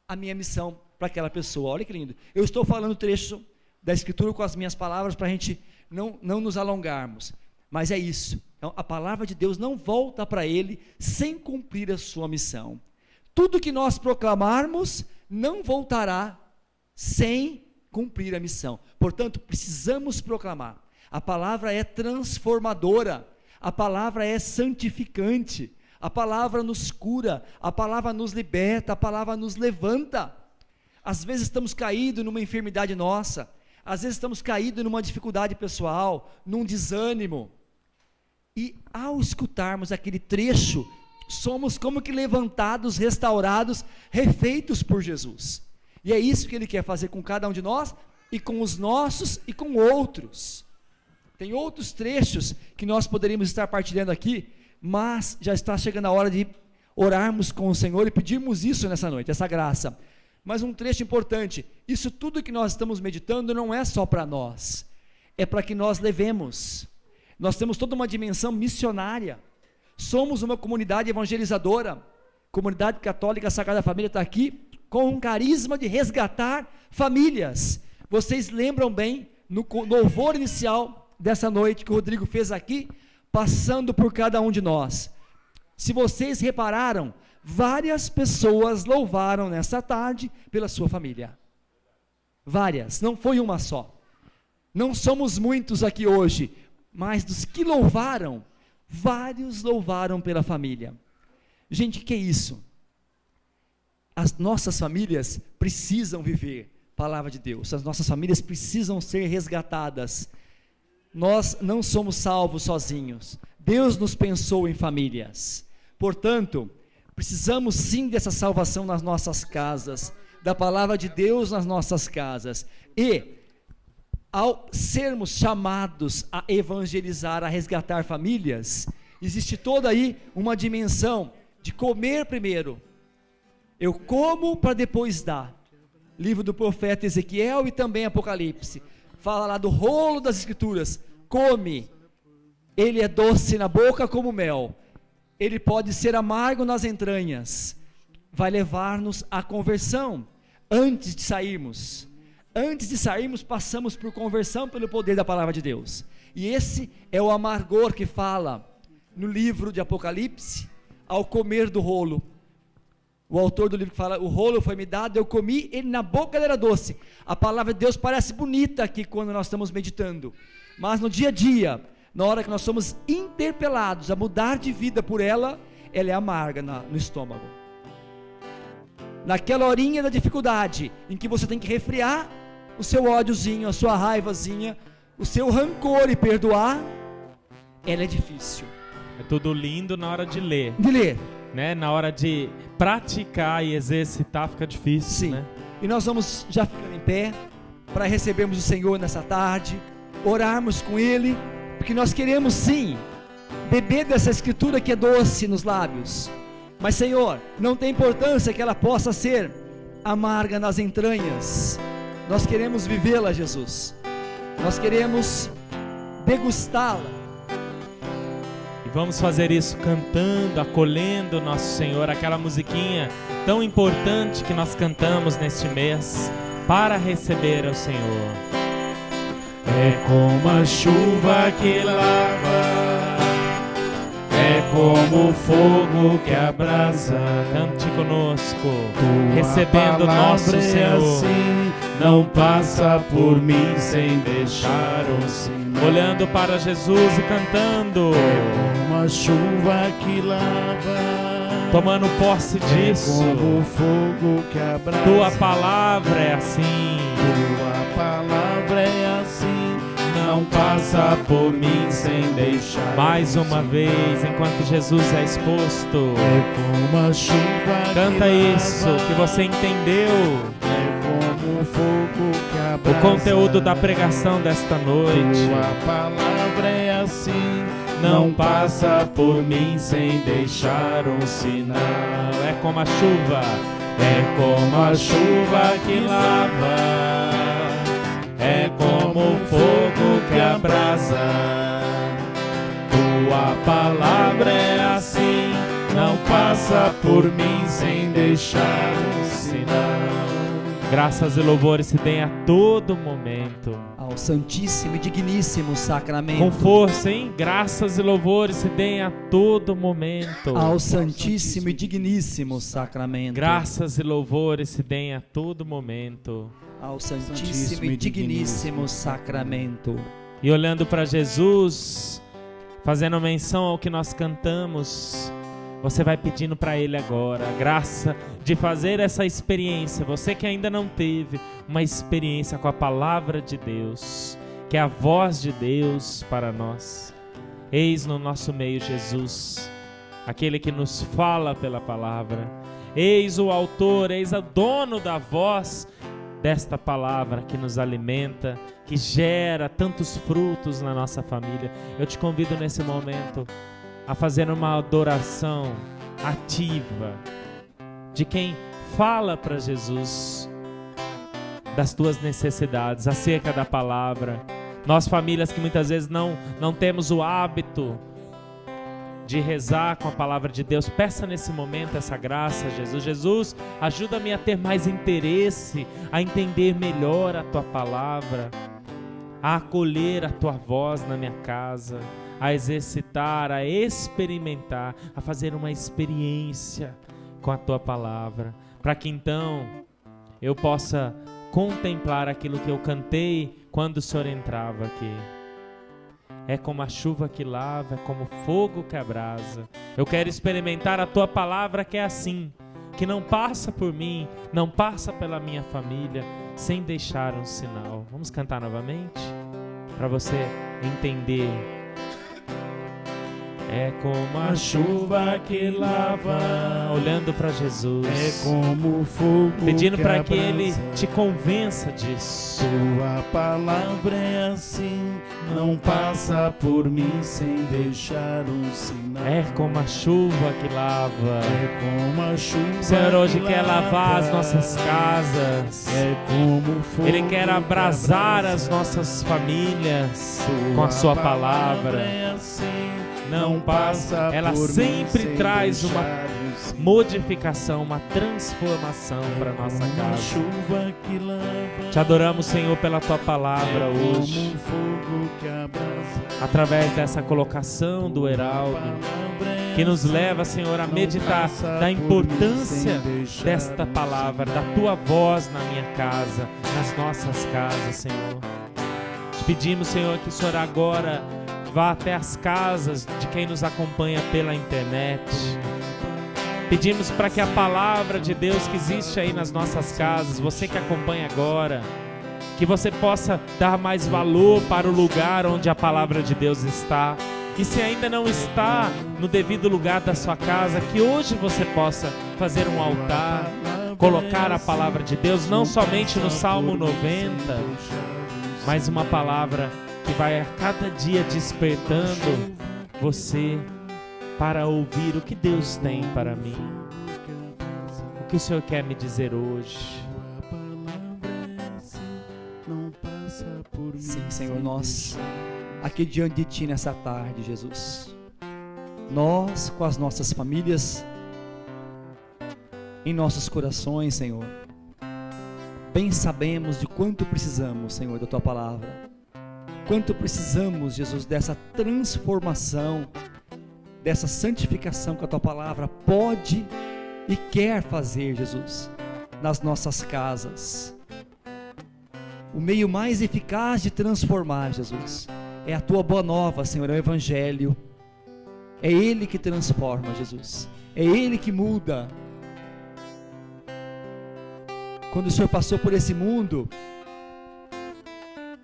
a minha missão para aquela pessoa. Olha que lindo, eu estou falando o trecho da escritura com as minhas palavras para a gente não nos alongarmos, mas é isso. Então, a palavra de Deus não volta para ele sem cumprir a sua missão. Tudo que nós proclamarmos não voltará sem cumprir a missão. Portanto, precisamos proclamar. A palavra é transformadora, a palavra é santificante, a palavra nos cura, a palavra nos liberta, a palavra nos levanta. Às vezes estamos caídos numa enfermidade nossa, às vezes estamos caídos numa dificuldade pessoal, num desânimo, e ao escutarmos aquele trecho, somos como que levantados, restaurados, refeitos por Jesus. E é isso que Ele quer fazer com cada um de nós, e com os nossos e com outros. Tem outros trechos que nós poderíamos estar partilhando aqui, mas já está chegando a hora de orarmos com o Senhor e pedirmos isso nessa noite, essa graça. Mas um trecho importante, isso tudo que nós estamos meditando não é só para nós, é para que nós levemos. Nós temos toda uma dimensão missionária, somos uma comunidade evangelizadora, comunidade católica Sagrada Família está aqui com um carisma de resgatar famílias. Vocês lembram bem, no louvor inicial dessa noite que o Rodrigo fez aqui, passando por cada um de nós. Se vocês repararam, várias pessoas louvaram nessa tarde pela sua família. Várias, não foi uma só. Não somos muitos aqui hoje, mas dos que louvaram, vários louvaram pela família. Gente, o que é isso? As nossas famílias precisam viver palavra de Deus, as nossas famílias precisam ser resgatadas. Nós não somos salvos sozinhos, Deus nos pensou em famílias, portanto, precisamos sim dessa salvação nas nossas casas, da palavra de Deus nas nossas casas, E, ao sermos chamados a evangelizar, a resgatar famílias, existe toda aí uma dimensão de comer primeiro. Eu como para depois dar. Livro do profeta Ezequiel e também Apocalipse. Fala lá do rolo das escrituras. Come. Ele é doce na boca como mel. Ele pode ser amargo nas entranhas. Vai levar-nos à conversão. Antes de sairmos, passamos por conversão pelo poder da palavra de Deus. E esse é o amargor que fala no livro de Apocalipse, ao comer do rolo. O autor do livro fala, o rolo foi me dado, eu comi, ele na boca ele era doce. A palavra de Deus parece bonita aqui quando nós estamos meditando, mas no dia a dia, na hora que nós somos interpelados a mudar de vida por ela, ela é amarga no estômago. Naquela horinha da dificuldade, em que você tem que refriar o seu ódiozinho, a sua raivazinha, o seu rancor e perdoar, ela é difícil. É tudo lindo na hora de ler. Né? Na hora de praticar e exercitar fica difícil. Sim. Né? E nós vamos já ficando em pé para recebermos o Senhor nessa tarde, orarmos com Ele, porque nós queremos sim beber dessa escritura que é doce nos lábios. Mas Senhor, não tem importância que ela possa ser amarga nas entranhas. Nós queremos vivê-la, Jesus. Nós queremos degustá-la. E vamos fazer isso cantando, acolhendo nosso Senhor, aquela musiquinha tão importante que nós cantamos neste mês para receber ao Senhor. É como a chuva que lava, é como o fogo que abrasa. Cante conosco, Tua recebendo nosso palavra Senhor. É assim, não passa por mim sem deixar um sinal. Olhando para Jesus e cantando. É como a chuva que lava, Tomando posse disso. É como o fogo que abrasa. Tua palavra é assim. Tua palavra é assim, não passa por mim sem deixar. Mais uma vez, enquanto Jesus é exposto. É como a chuva Canta que isso, lava, que você entendeu é como o fogo que abrasa. o conteúdo da pregação desta noite. Tua palavra é assim, não passa por mim sem deixar um sinal. É como a chuva, É como a chuva que lava, é como o fogo que abrasa. Tua palavra é assim, não passa por mim sem deixar um sinal. graças e louvores se deem a todo momento. Ao santíssimo e digníssimo sacramento. Com força, hein? Graças e louvores se deem a todo momento. Ao santíssimo e digníssimo sacramento. Graças e louvores se deem a todo momento. Ao santíssimo e digníssimo sacramento. E olhando para Jesus, fazendo menção ao que nós cantamos, você vai pedindo para Ele agora a graça de fazer essa experiência. Você que ainda não teve uma experiência com a palavra de Deus, que é a voz de Deus para nós. Eis no nosso meio Jesus, aquele que nos fala pela palavra. Eis o autor, eis o dono da voz desta palavra que nos alimenta, que gera tantos frutos na nossa família. Eu te convido nesse momento a fazer uma adoração ativa de quem fala para Jesus das tuas necessidades, acerca da palavra. Nós famílias que muitas vezes não temos o hábito de rezar com a palavra de Deus, peça nesse momento essa graça a Jesus. Jesus, ajuda-me a ter mais interesse, a entender melhor a tua palavra, a acolher a tua voz na minha casa, a exercitar, a experimentar, a fazer uma experiência com a tua palavra, para que então eu possa contemplar aquilo que eu cantei quando o Senhor entrava aqui. É como a chuva que lava, é como fogo que abrasa. Eu quero experimentar a tua palavra que é assim, que não passa por mim, não passa pela minha família, sem deixar um sinal. Vamos cantar novamente? Para você entender É como a chuva que lava, olhando para Jesus, é como o fogo pedindo que para que Ele abraça. te convença disso. Sua palavra é assim, não passa por mim sem deixar um sinal. É como a chuva que lava. É como a chuva O Senhor hoje que quer lavar as lava. nossas casas. É como o fogo Ele quer que abrasar abraça. as nossas famílias com a sua palavra. É assim, Não passa, ela por mim sempre sem traz uma deixar um sinal. modificação, uma transformação para nossa Como a casa. chuva que lava. Te adoramos, Senhor, pela tua palavra É como hoje, um fogo que abraça. através dessa colocação do Heraldo, que nos leva, Senhor, a meditar da importância desta palavra, da tua voz na minha casa, nas nossas casas, Senhor. Te pedimos, Senhor, que o Senhor agora vá até as casas de quem nos acompanha pela internet. Pedimos para que a palavra de Deus que existe aí nas nossas casas, você que acompanha agora, que você possa dar mais valor para o lugar onde a palavra de Deus está. E se ainda não está no devido lugar da sua casa, que hoje você possa fazer um altar, colocar a palavra de Deus, não somente no Salmo 90, mas uma palavra que vai a cada dia despertando você para ouvir o que Deus tem para mim. O que o Senhor quer me dizer hoje? Sim, Senhor, nós aqui diante de Ti nessa tarde, Jesus, nós com as nossas famílias, em nossos corações, Senhor, bem sabemos de quanto precisamos, Senhor, da Tua palavra, quanto precisamos, Jesus, dessa transformação, dessa santificação que a Tua palavra pode e quer fazer, Jesus, nas nossas casas. O meio mais eficaz de transformar, Jesus, é a Tua boa nova, Senhor, é o Evangelho. É Ele que transforma, Jesus. É Ele que muda. Quando o Senhor passou por esse mundo,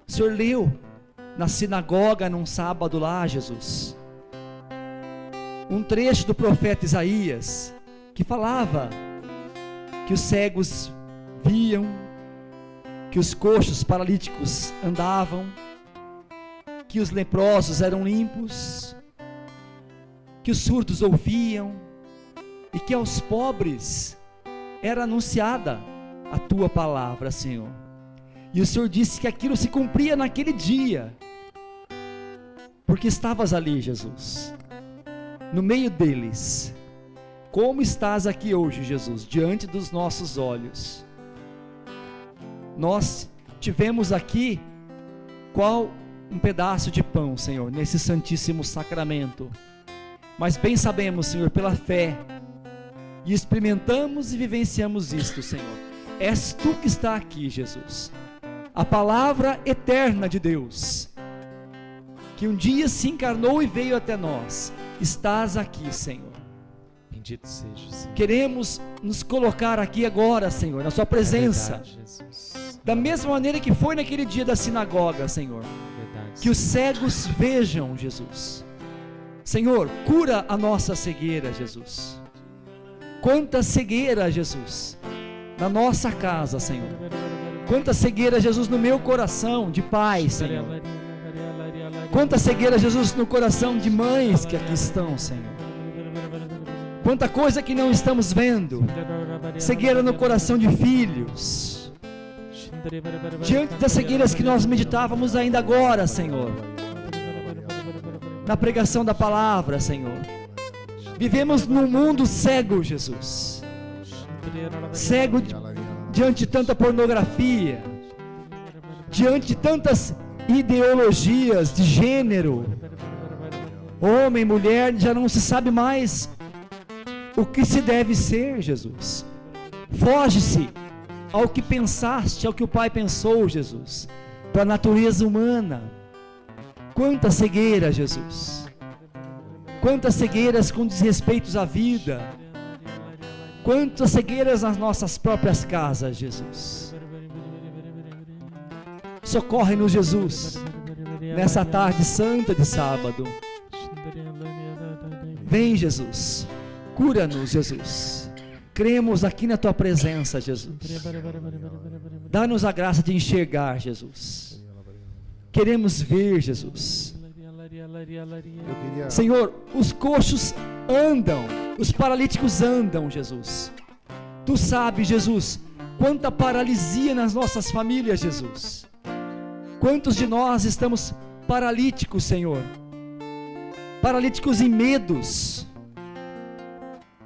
o Senhor leu na sinagoga num sábado lá, Jesus, um trecho do profeta Isaías, que falava que os cegos viam, que os coxos paralíticos andavam, que os leprosos eram limpos, que os surdos ouviam, e que aos pobres era anunciada a Tua palavra, Senhor. E o Senhor disse que aquilo se cumpria naquele dia, porque estavas ali, Jesus, no meio deles. Como estás aqui hoje, Jesus, diante dos nossos olhos? Nós tivemos aqui qual um pedaço de pão, Senhor, nesse santíssimo sacramento, mas bem sabemos, Senhor, pela fé, e experimentamos e vivenciamos isto, Senhor. És Tu que está aqui, Jesus, a palavra eterna de Deus, que um dia se encarnou e veio até nós. Estás aqui, Senhor. Bendito seja, Senhor. Queremos nos colocar aqui agora, Senhor, na Sua presença, É verdade, Jesus. da mesma maneira que foi naquele dia da sinagoga, Senhor. Verdade, Que os cegos vejam, Jesus. Senhor, cura a nossa cegueira, Jesus. Quanta cegueira, Jesus, na nossa casa, Senhor. Quanta cegueira, Jesus, no meu coração de pai, Senhor. Quanta cegueira, Jesus, no coração de mães que aqui estão, Senhor. Quanta coisa que não estamos vendo. Cegueira no coração de filhos. Diante das cegueiras que nós meditávamos ainda agora, Senhor, na pregação da palavra, Senhor, vivemos num mundo cego, Jesus, cego diante de tanta pornografia, diante de tantas ideologias de gênero, homem, mulher, já não se sabe mais o que se deve ser, Jesus. Foge-se ao que pensaste, ao que o Pai pensou, Jesus, para a natureza humana. Quanta cegueira, Jesus. Quantas cegueiras com desrespeitos à vida. Quantas cegueiras nas nossas próprias casas, Jesus. Socorre-nos, Jesus, nessa tarde santa de sábado. Vem, Jesus, cura-nos, Jesus. Cremos aqui na tua presença, Jesus. Dá-nos a graça de enxergar, Jesus. Queremos ver, Jesus. Senhor, os coxos andam, os paralíticos andam, Jesus. Tu sabes, Jesus, quanta paralisia nas nossas famílias, Jesus. Quantos de nós estamos paralíticos, Senhor? Paralíticos em medos,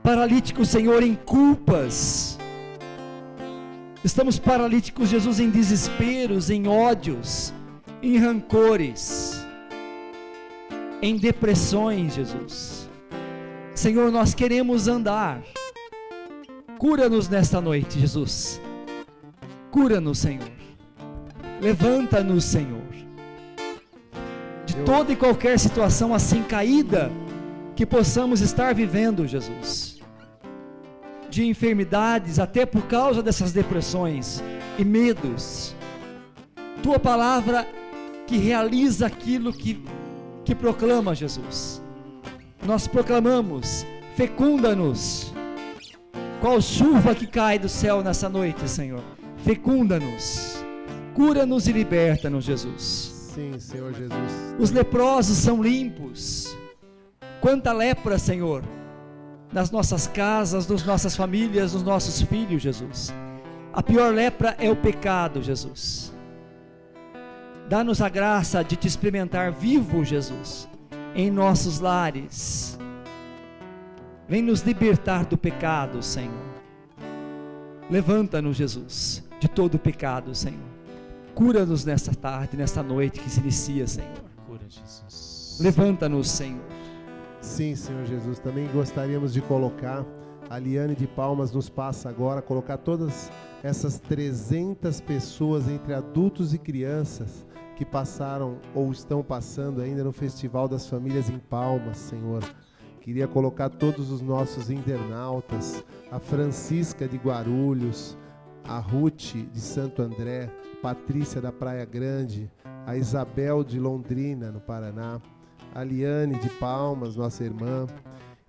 paralíticos, Senhor, em culpas. Estamos paralíticos, Jesus, em desesperos, em ódios, em rancores, em depressões, Jesus. Senhor, nós queremos andar. Cura-nos nesta noite, Jesus. Cura-nos, Senhor. Levanta-nos, Senhor, de toda e qualquer situação assim caída que possamos estar vivendo, Jesus, de enfermidades, até por causa dessas depressões e medos. Tua palavra que realiza aquilo que proclama, Jesus. Nós proclamamos: fecunda-nos. Qual chuva que cai do céu nessa noite, Senhor? Fecunda-nos. Cura-nos e liberta-nos, Jesus. Sim, Senhor Jesus. Os leprosos são limpos. Quanta lepra, Senhor, nas nossas casas, nas nossas famílias, nos nossos filhos, Jesus. A pior lepra é o pecado, Jesus. Dá-nos a graça de te experimentar vivo, Jesus, em nossos lares. Vem nos libertar do pecado, Senhor. Levanta-nos, Jesus, de todo o pecado, Senhor. Cura-nos nesta tarde, nesta noite que se inicia, Senhor. Cura, Jesus. Levanta-nos, Senhor. Sim, Senhor Jesus. Também gostaríamos de colocar, a Liane de Palmas nos passa agora, colocar todas essas 300 pessoas, entre adultos e crianças, que passaram ou estão passando ainda no Festival das Famílias em Palmas, Senhor. Queria colocar todos os nossos internautas, a Francisca de Guarulhos, a Ruth de Santo André, Patrícia da Praia Grande, a Isabel de Londrina, no Paraná, a Liane de Palmas, nossa irmã,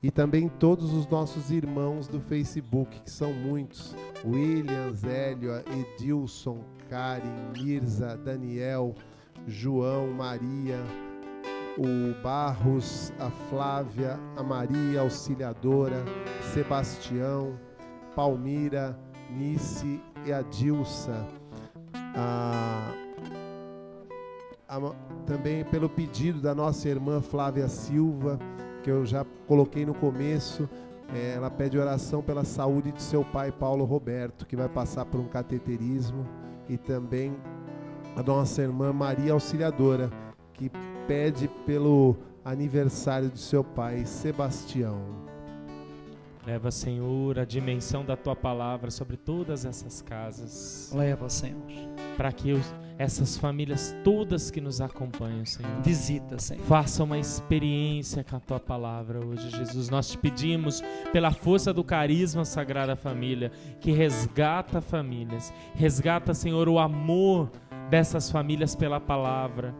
e também todos os nossos irmãos do Facebook, que são muitos: William, Zélio, Edilson, Karen, Mirza, Daniel, João, Maria, o Barros, a Flávia, a Maria Auxiliadora, Sebastião, Palmira, Nice e a Dilsa. Também pelo pedido da nossa irmã Flávia Silva, que eu já coloquei no começo, ela pede oração pela saúde de seu pai Paulo Roberto, que vai passar por um cateterismo, e também a nossa irmã Maria Auxiliadora, que pede pelo aniversário do seu pai Sebastião. Leva, Senhor, a dimensão da Tua palavra sobre todas essas casas. Leva, Senhor. Para que essas famílias todas que nos acompanham, Senhor, visita, Senhor, façam uma experiência com a Tua palavra hoje, Jesus. Nós te pedimos, pela força do carisma Sagrada Família, que resgata famílias. Resgata, Senhor, o amor dessas famílias pela palavra.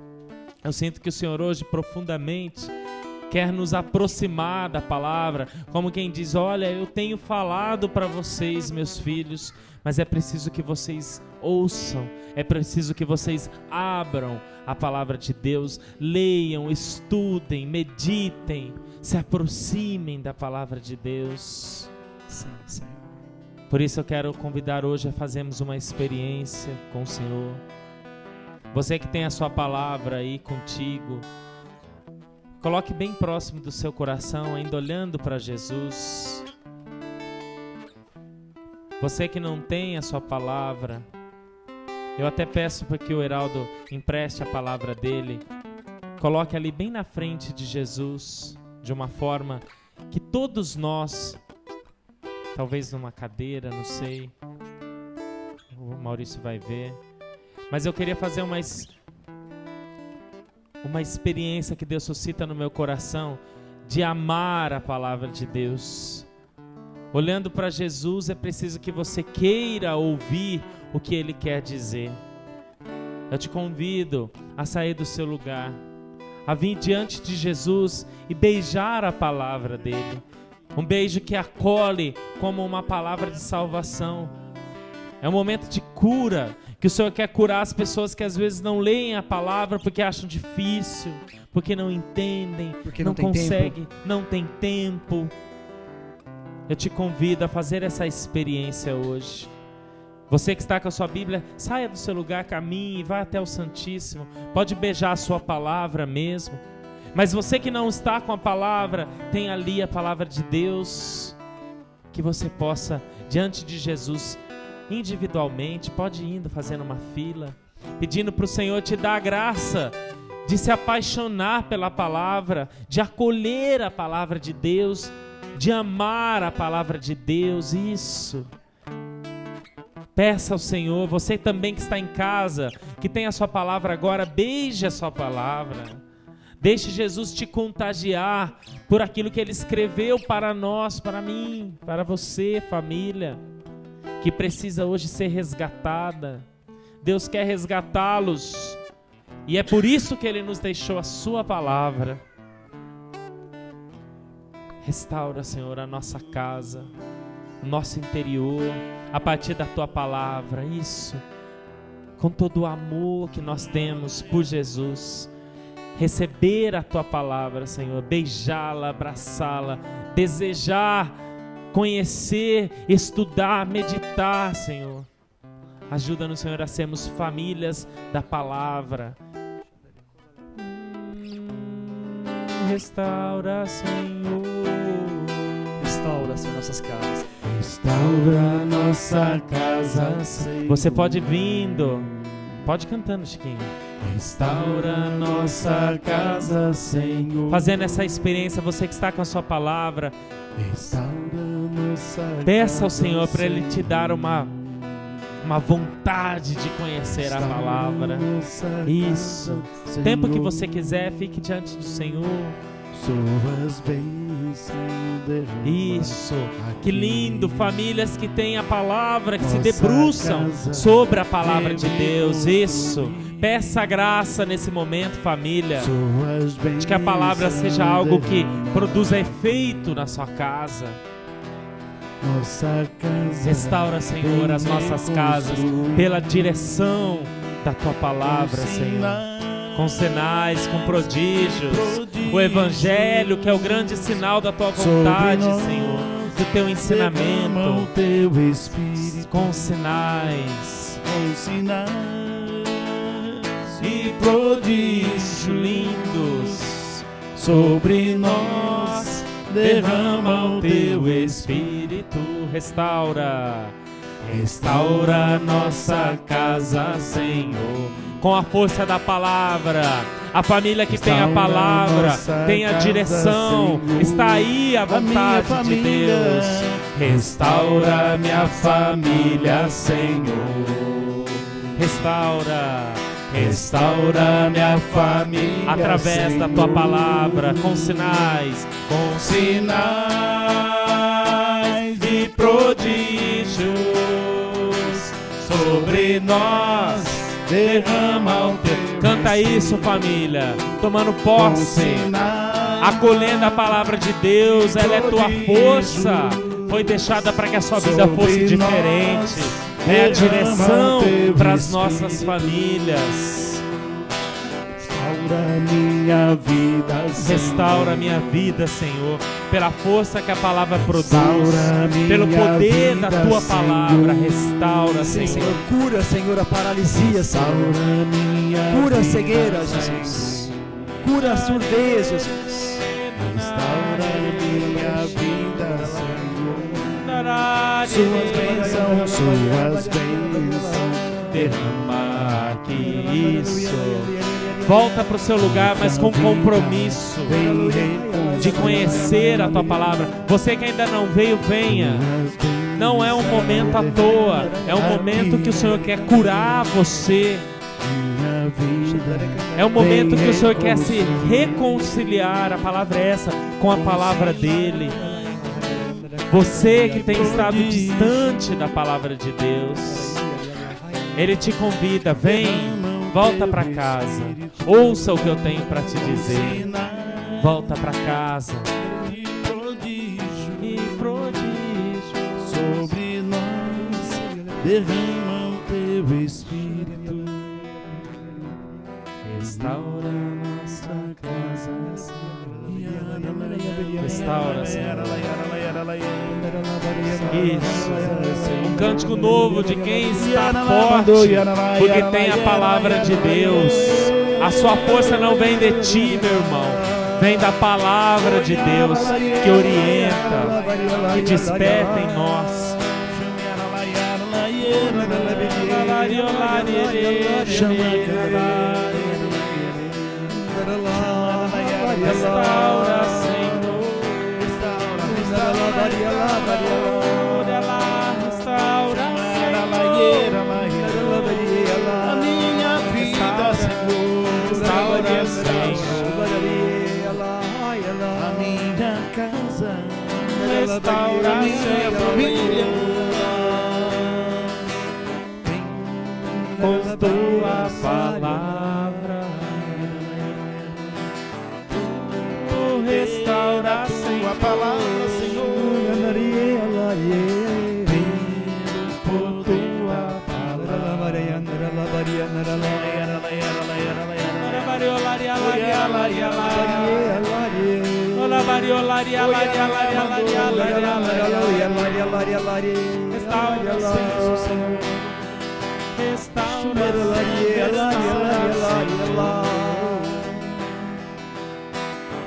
Eu sinto que o Senhor hoje profundamente quer nos aproximar da palavra, como quem diz: olha, eu tenho falado para vocês, meus filhos, mas é preciso que vocês ouçam, é preciso que vocês abram a palavra de Deus, leiam, estudem, meditem, se aproximem da palavra de Deus. Sim, Senhor. Por isso eu quero convidar hoje a fazermos uma experiência com o Senhor. Você que tem a sua palavra aí contigo, coloque bem próximo do seu coração, ainda olhando para Jesus. Você que não tem a sua palavra, eu até peço para que o Heraldo empreste a palavra dele. Coloque ali bem na frente de Jesus, de uma forma que todos nós, talvez numa cadeira, não sei, o Maurício vai ver, mas eu queria fazer uma experiência que Deus suscita no meu coração de amar a palavra de Deus. Olhando para Jesus, é preciso que você queira ouvir o que Ele quer dizer. Eu te convido a sair do seu lugar, a vir diante de Jesus e beijar a palavra dele. Um beijo que acolhe como uma palavra de salvação. É um momento de cura, que o Senhor quer curar as pessoas que às vezes não leem a palavra porque acham difícil, porque não entendem, Porque não não tem conseguem, não tem tempo. Eu te convido a fazer essa experiência hoje. Você que está com a sua Bíblia, saia do seu lugar, caminhe e vá até o Santíssimo. Pode beijar a sua palavra mesmo. Mas você que não está com a palavra, tem ali a palavra de Deus. Que você possa, diante de Jesus, individualmente, pode ir indo fazendo uma fila, pedindo para o Senhor te dar a graça de se apaixonar pela palavra, de acolher a palavra de Deus, de amar a palavra de Deus. Isso. Peça ao Senhor. Você também que está em casa, que tem a sua palavra agora, beije a sua palavra. Deixe Jesus te contagiar por aquilo que Ele escreveu para nós, para mim, para você, família, que precisa hoje ser resgatada. Deus quer resgatá-los, e é por isso que Ele nos deixou a sua palavra. Restaura, Senhor, a nossa casa, o nosso interior, a partir da tua palavra. Isso, com todo o amor que nós temos por Jesus. Receber a tua palavra, Senhor, beijá-la, abraçá-la, desejar, conhecer, estudar, meditar, Senhor. Ajuda-nos, Senhor, a sermos famílias da palavra. Restaura, Senhor. Restaura, Senhor, nossas casas. Restaura nossa casa, Senhor. Você pode vindo, pode cantando, Chiquinho. Restaura nossa casa, Senhor. Fazendo essa experiência, você que está com a sua palavra, Restaura nossa peça ao casa, Senhor para Ele te dar uma vontade de conhecer a palavra. Isso. Tempo que você quiser, fique diante do Senhor. Suas bênçãos derrama. Isso. Aqui. Que lindo, famílias que têm a palavra, que se Nossa debruçam casa sobre a palavra de deve Deus. Isso. ouvir. Peça graça nesse momento, família, Suas de que a palavra bênçãos seja algo que derrama. produza efeito na sua casa. Nossa casa Restaura, Senhor, as nossas casas pela direção da tua palavra, Senhor. Com sinais, com prodígios, o Evangelho, que é o grande sinal da tua vontade, Senhor, do teu ensinamento, teu Espírito com sinais com sinais e prodígios lindos. sobre nós. Derrama o teu Espírito, restaura, Restaura nossa casa, Senhor, com a força da palavra. A família que tem a Restaura palavra, nossa tem a casa, direção, Senhor. está aí a minha vontade de família. Deus. Restaura minha família, Senhor. Restaura minha família Através da tua palavra, com sinais, com sinais e prodígios sobre nós. Derrama o teu canta isso, família, tomando com posse, sinais acolhendo a palavra de Deus. Ela é tua força, foi deixada para que a sua vida fosse diferente. É a direção para as nossas famílias. Restaura minha vida, Restaura a minha vida, Senhor, pela força que a palavra produz, Restaura minha pelo poder da vida, tua palavra. Senhor. Restaura, Sim, Senhor. Senhor, cura, Senhor, a paralisia, Senhor. Restaura minha Cura a vida, cegueira, Senhor. Jesus. Cura a surdez, Jesus. Restaura minha vida, Senhor. Suas bênçãos, derrama aqui. Isso. Volta para o seu lugar, mas com compromisso de conhecer a tua palavra. Você que ainda não veio, venha. Não é um momento à toa, é um momento que o Senhor quer curar você. É um momento que o Senhor quer se reconciliar, a palavra é essa, com a palavra dEle. Você que tem estado distante da palavra de Deus, Ele te convida, vem, Volta para casa. Ouça o que eu tenho para te dizer. Volta para casa. E prodígio Sobre nós derrama o teu Espírito. restaura nossa casa. Restaura, Senhor. Isso. Um cântico novo de quem está forte, porque tem a palavra de Deus. A sua força não vem de ti, meu irmão. Vem da palavra de Deus que orienta, que desperta em nós. Restaura, Senhor. Restaura, a minha vida, Senhor. Restaura, Senhor. A minha casa, Restaura a minha família. Com tua palavra, tu restaura, Senhor. A palavra, Senhor. Por tua palavra.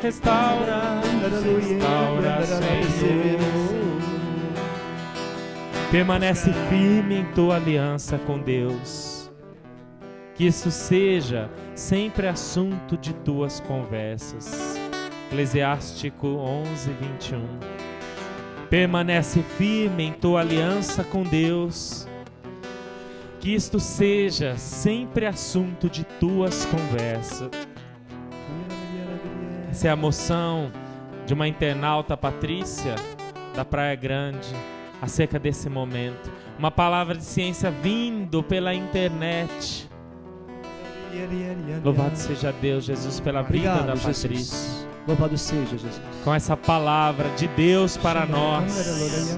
Restaura, Senhor. Permanece firme em tua aliança com Deus. Que isso seja sempre assunto de tuas conversas. Eclesiástico 11:21. Permanece firme em tua aliança com Deus. Que isto seja sempre assunto de tuas conversas. Essa é a moção de uma internauta, Patrícia, da Praia Grande, acerca desse momento. Uma palavra de ciência vindo pela internet. Louvado seja Deus, Jesus, pela vida da Patrícia. Jesus. Louvado seja Jesus. Com essa palavra de Deus para nós.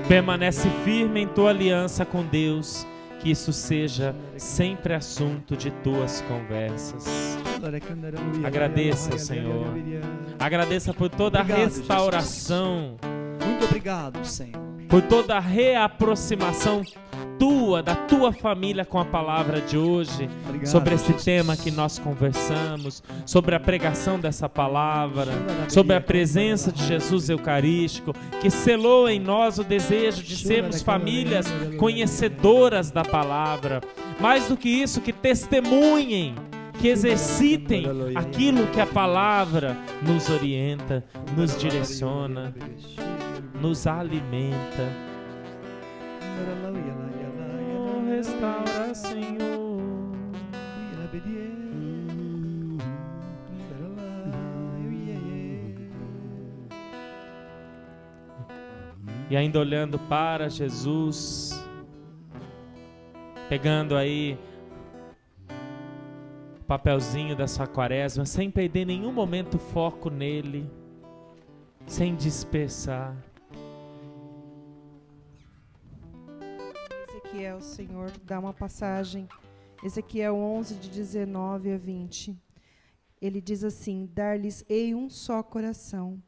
Permanece firme em tua aliança com Deus. Que isso seja sempre assunto de tuas conversas. Agradeça, Senhor. Agradeça por toda a restauração. Muito obrigado, Senhor. Por toda a reaproximação tua, da tua família com a palavra de hoje. Obrigado, sobre esse Jesus. tema que nós conversamos, sobre a pregação dessa palavra, sobre a presença de Jesus Eucarístico, que selou em nós o desejo de sermos famílias conhecedoras da palavra. Mais do que isso, que testemunhem, que exercitem aquilo que a palavra nos orienta, nos direciona, nos alimenta. Oh, restaura, Senhor. E ainda olhando para Jesus, pegando aí o papelzinho da sua quaresma, sem perder nenhum momento foco nele, sem dispersar. Ezequiel, Senhor, dá uma passagem. Ezequiel 11, de 19 a 20. Ele diz assim: dar-lhes-ei um só coração,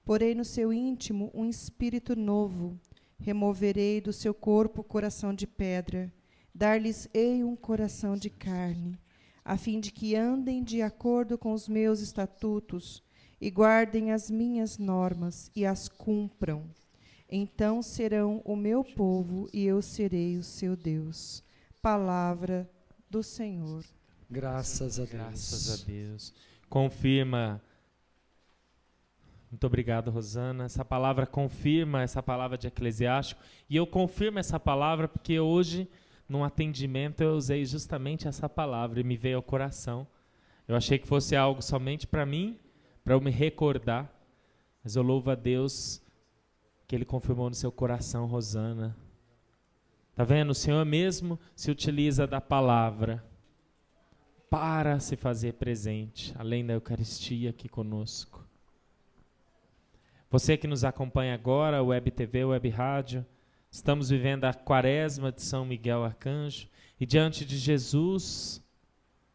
porei no seu íntimo um espírito novo. Removerei do seu corpo o coração de pedra, dar-lhes-ei um coração de carne, a fim de que andem de acordo com os meus estatutos e guardem as minhas normas e as cumpram. Então serão o meu povo e eu serei o seu Deus. Palavra do Senhor. Graças a Deus. Graças a Deus. Confirma. Muito obrigado, Rosana. Essa palavra confirma essa palavra de Eclesiástico. E eu confirmo essa palavra porque hoje, num atendimento, eu usei justamente essa palavra e me veio ao coração. Eu achei que fosse algo somente para mim, para eu me recordar. Mas eu louvo a Deus que Ele confirmou no seu coração, Rosana. Está vendo? O Senhor mesmo se utiliza da palavra para se fazer presente, além da Eucaristia aqui conosco. Você que nos acompanha agora, Web TV, Web Rádio, estamos vivendo a Quaresma de São Miguel Arcanjo e diante de Jesus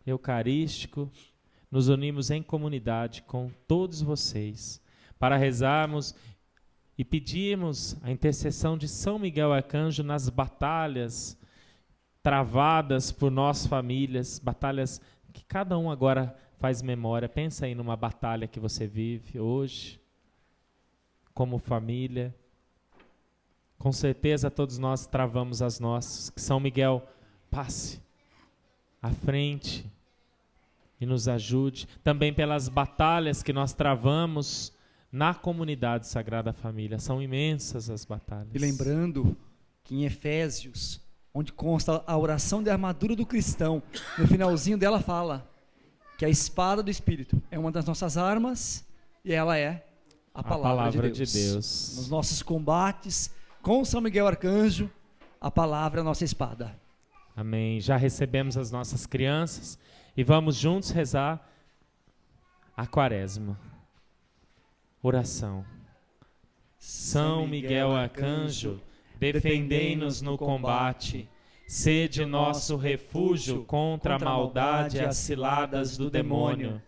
Eucarístico, nos unimos em comunidade com todos vocês para rezarmos e pedirmos a intercessão de São Miguel Arcanjo nas batalhas travadas por nós famílias, batalhas que cada um agora faz memória. Pensa aí numa batalha que você vive hoje, como família. Com certeza todos nós travamos as nossas. Que São Miguel passe à frente e nos ajude. Também pelas batalhas que nós travamos na comunidade Sagrada Família. São imensas as batalhas. E lembrando que em Efésios, onde consta a oração de armadura do cristão, no finalzinho dela fala que a espada do Espírito é uma das nossas armas e ela é a palavra de Deus. Nos nossos combates com São Miguel Arcanjo, a palavra é a nossa espada. Amém. Já recebemos as nossas crianças e vamos juntos rezar a Quaresma. Oração. São Miguel Arcanjo, defendei-nos no combate, sede nosso refúgio contra a maldade e as ciladas do demônio.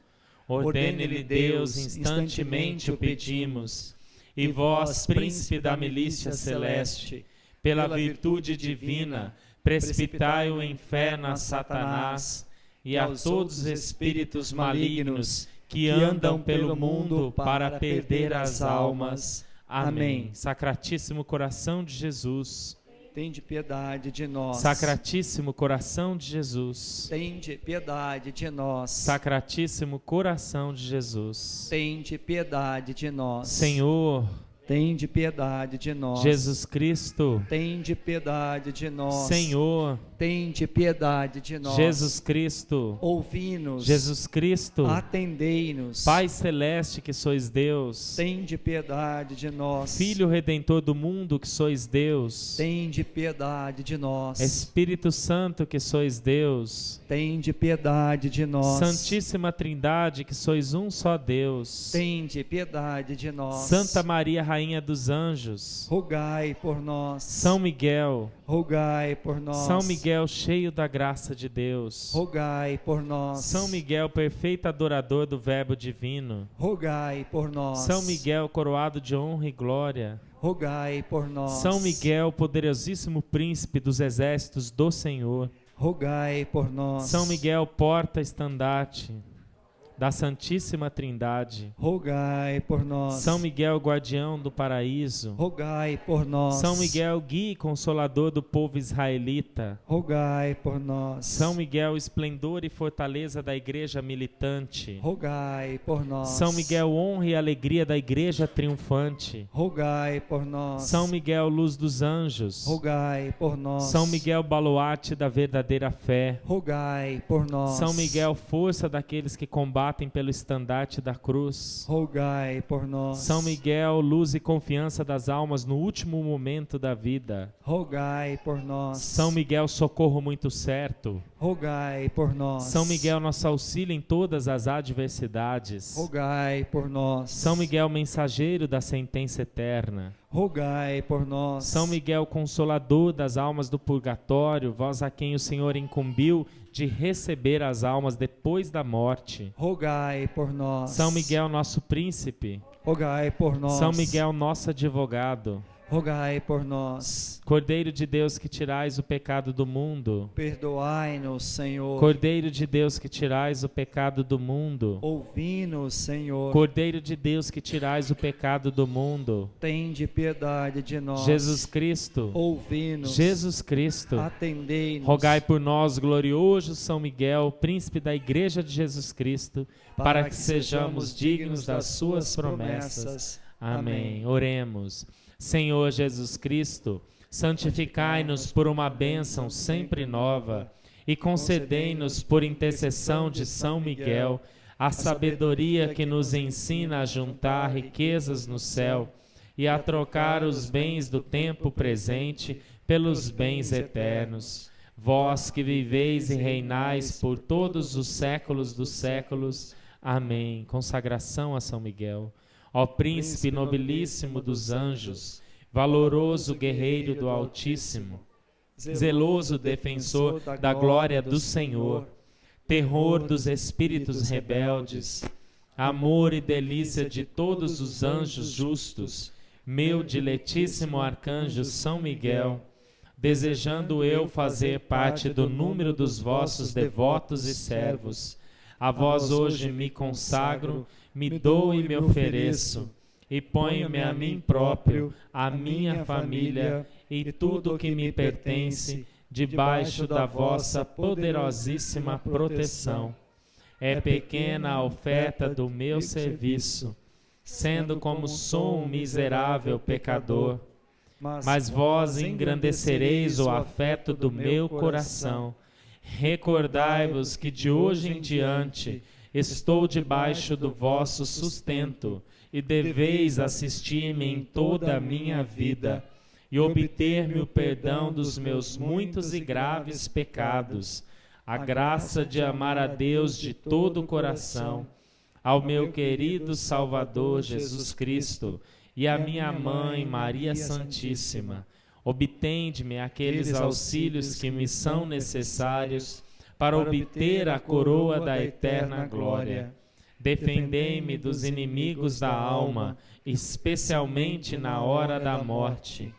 Ordene-lhe Deus, instantemente o pedimos, e vós, príncipe da milícia celeste, pela virtude divina, precipitai o inferno a Satanás e a todos os espíritos malignos que andam pelo mundo para perder as almas. Amém. Sacratíssimo coração de Jesus, tende piedade de nós. Sacratíssimo coração de Jesus, tende piedade de nós. Sacratíssimo coração de Jesus, tende piedade de nós. Senhor, tende piedade de nós. Jesus Cristo, tende piedade de nós. Senhor, tende piedade de nós. Jesus Cristo, ouvi-nos. Jesus Cristo, atendei-nos. Pai celeste que sois Deus, tende piedade de nós. Filho redentor do mundo que sois Deus, tende piedade de nós. Espírito Santo que sois Deus, tende piedade de nós. Santíssima Trindade que sois um só Deus, tende piedade de nós. Santa Maria, Rainha dos Anjos, rogai por nós. São Miguel, rogai por nós. São Miguel, cheio da graça de Deus, rogai por nós. São Miguel, perfeito adorador do Verbo divino, rogai por nós. São Miguel, coroado de honra e glória, rogai por nós. São Miguel, poderosíssimo príncipe dos exércitos do Senhor, rogai por nós. São Miguel, porta-estandarte da Santíssima Trindade, rogai por nós. São Miguel, guardião do paraíso, rogai por nós. São Miguel, guia e consolador do povo israelita, rogai por nós. São Miguel, esplendor e fortaleza da igreja militante, rogai por nós. São Miguel, honra e alegria da igreja triunfante, rogai por nós. São Miguel, luz dos anjos, rogai por nós. São Miguel, baluarte da verdadeira fé, rogai por nós. São Miguel, força daqueles que combatem pelo estandarte da cruz, rogai por nós. São Miguel, luz e confiança das almas no último momento da vida, rogai por nós. São Miguel, socorro muito certo, rogai por nós. São Miguel, nosso auxílio em todas as adversidades, rogai por nós. São Miguel, mensageiro da sentença eterna, rogai por nós. São Miguel, consolador das almas do purgatório, vós a quem o Senhor incumbiu de receber as almas depois da morte, rogai por nós. São Miguel, nosso príncipe, rogai por nós. São Miguel, nosso advogado, rogai por nós. Cordeiro de Deus que tirais o pecado do mundo, perdoai-nos, Senhor. Cordeiro de Deus que tirais o pecado do mundo, ouvi-nos, Senhor. Cordeiro de Deus que tirais o pecado do mundo, tende piedade de nós. Jesus Cristo, ouvi-nos. Jesus Cristo, atendei-nos. rogai por nós, glorioso São Miguel, príncipe da Igreja de Jesus Cristo, para que sejamos dignos das suas promessas. Amém. Oremos. Senhor Jesus Cristo, santificai-nos por uma bênção sempre nova e concedei-nos por intercessão de São Miguel a sabedoria que nos ensina a juntar riquezas no céu e a trocar os bens do tempo presente pelos bens eternos. vós que viveis e reinais por todos os séculos dos séculos. Amém. Consagração a São Miguel. Ó príncipe nobilíssimo dos anjos, valoroso guerreiro do Altíssimo, zeloso defensor da glória do Senhor, terror dos espíritos rebeldes, amor e delícia de todos os anjos justos, meu diletíssimo arcanjo São Miguel, desejando eu fazer parte do número dos vossos devotos e servos, a vós hoje me consagro, me dou e me ofereço, e ponho-me a mim próprio, a minha família e tudo que me pertence, debaixo da vossa poderosíssima proteção. É pequena a oferta do meu serviço, sendo como sou um miserável pecador, mas vós engrandecereis o afeto do meu coração. Recordai-vos que de hoje em diante estou debaixo do vosso sustento e deveis assistir-me em toda a minha vida e obter-me o perdão dos meus muitos e graves pecados, a graça de amar a Deus de todo o coração, ao meu querido Salvador Jesus Cristo e à minha Mãe Maria Santíssima. Obtende-me aqueles auxílios que me são necessários para obter a coroa da eterna glória. Defendei-me dos inimigos da alma, especialmente na hora da morte.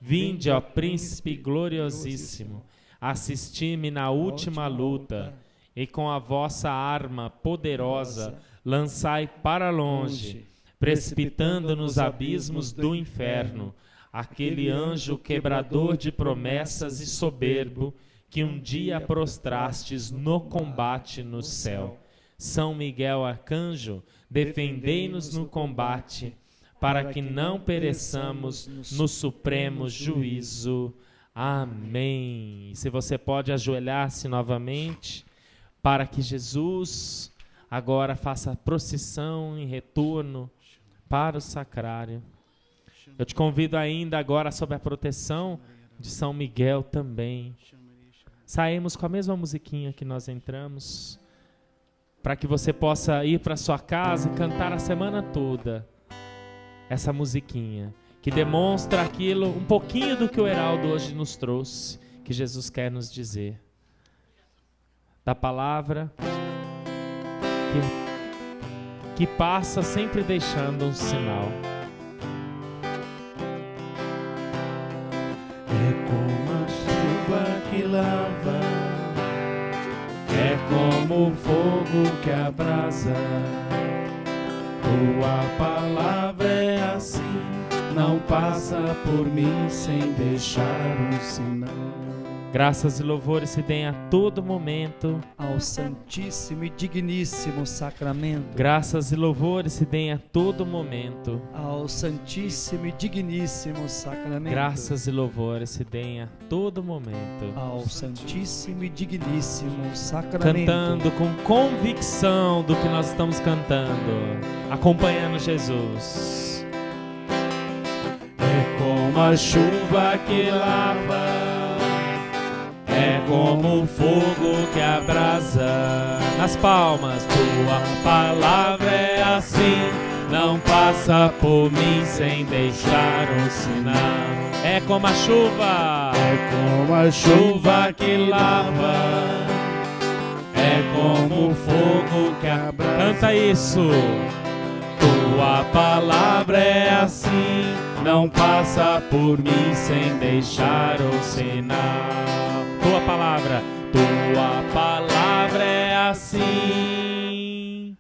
Vinde, ó Príncipe gloriosíssimo, assisti-me na última luta, e com a vossa arma poderosa lançai para longe, precipitando nos abismos do inferno, aquele anjo quebrador de promessas e soberbo que um dia prostrastes no combate no céu. São Miguel Arcanjo, defendei-nos no combate, para que não pereçamos no supremo juízo. Amém. Se você pode ajoelhar-se novamente, para que Jesus agora faça a procissão em retorno para o sacrário. Eu te convido ainda agora sob a proteção de São Miguel também. Saímos com a mesma musiquinha que nós entramos, para que você possa ir para sua casa e cantar a semana toda essa musiquinha, que demonstra aquilo, um pouquinho do que o Heraldo hoje nos trouxe, que Jesus quer nos dizer. Da palavra que passa sempre deixando um sinal. É como a chuva que lava, é como o fogo que abrasa. Tua palavra é assim, não passa por mim sem deixar um sinal. Graças e louvores se deem a todo momento ao Santíssimo e Digníssimo Sacramento. Graças e louvores se deem a todo momento ao Santíssimo e Digníssimo Sacramento. Graças e louvores se deem a todo momento ao Santíssimo e Digníssimo Sacramento. Cantando com convicção do que nós estamos cantando, acompanhando Jesus. É como a chuva que lava, é como o fogo que abrasa. Nas palmas, tua palavra é assim, não passa por mim sem deixar um sinal. É como a chuva, é como a chuva que lava, é como o fogo que abrasa. Canta isso. Tua palavra é assim, não passa por mim sem deixar um sinal. Tua palavra é assim,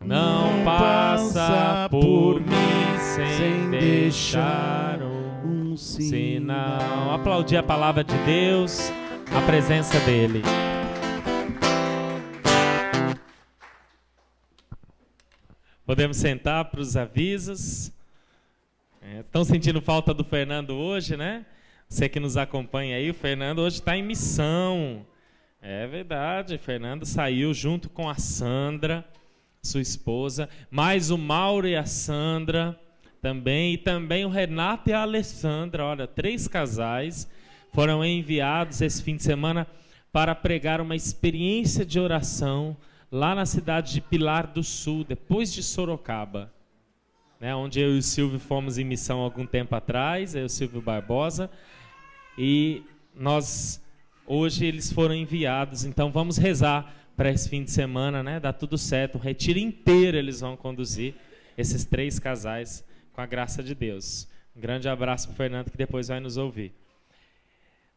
não passa por mim sem deixar um sinal. Aplaudir a palavra de Deus, a presença dele. Podemos sentar para os avisos. Estão sentindo falta do Fernando hoje, né? Você que nos acompanha aí, o Fernando hoje está em missão. É verdade, o Fernando saiu junto com a Sandra, sua esposa, mais o Mauro e a Sandra também, e também o Renato e a Alessandra. Olha, 3 casais foram enviados esse fim de semana para pregar uma experiência de oração lá na cidade de Pilar do Sul, depois de Sorocaba, né, onde eu e o Silvio fomos em missão há algum tempo atrás, eu e o Silvio Barbosa, e hoje eles foram enviados, então vamos rezar para esse fim de semana, né, dar tudo certo, o retiro inteiro eles vão conduzir, esses 3 casais, com a graça de Deus. Um grande abraço para o Fernando, que depois vai nos ouvir.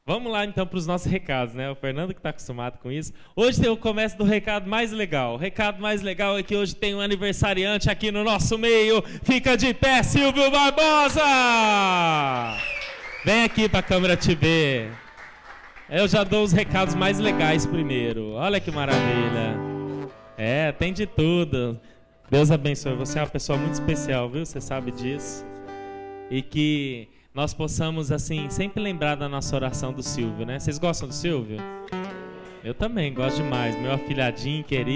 Vamos lá então para os nossos recados, né? O Fernando que está acostumado com isso. Hoje eu começo do recado mais legal. O recado mais legal é que hoje tem um aniversariante aqui no nosso meio. Fica de pé, Silvio Barbosa! Vem aqui para a câmera te ver. Eu já dou os recados mais legais primeiro. Olha que maravilha. Tem de tudo. Deus abençoe. Você é uma pessoa muito especial, viu? Você sabe disso. E que nós possamos, assim, sempre lembrar da nossa oração do Silvio, né? Vocês gostam do Silvio? Eu também gosto demais. Meu afilhadinho querido.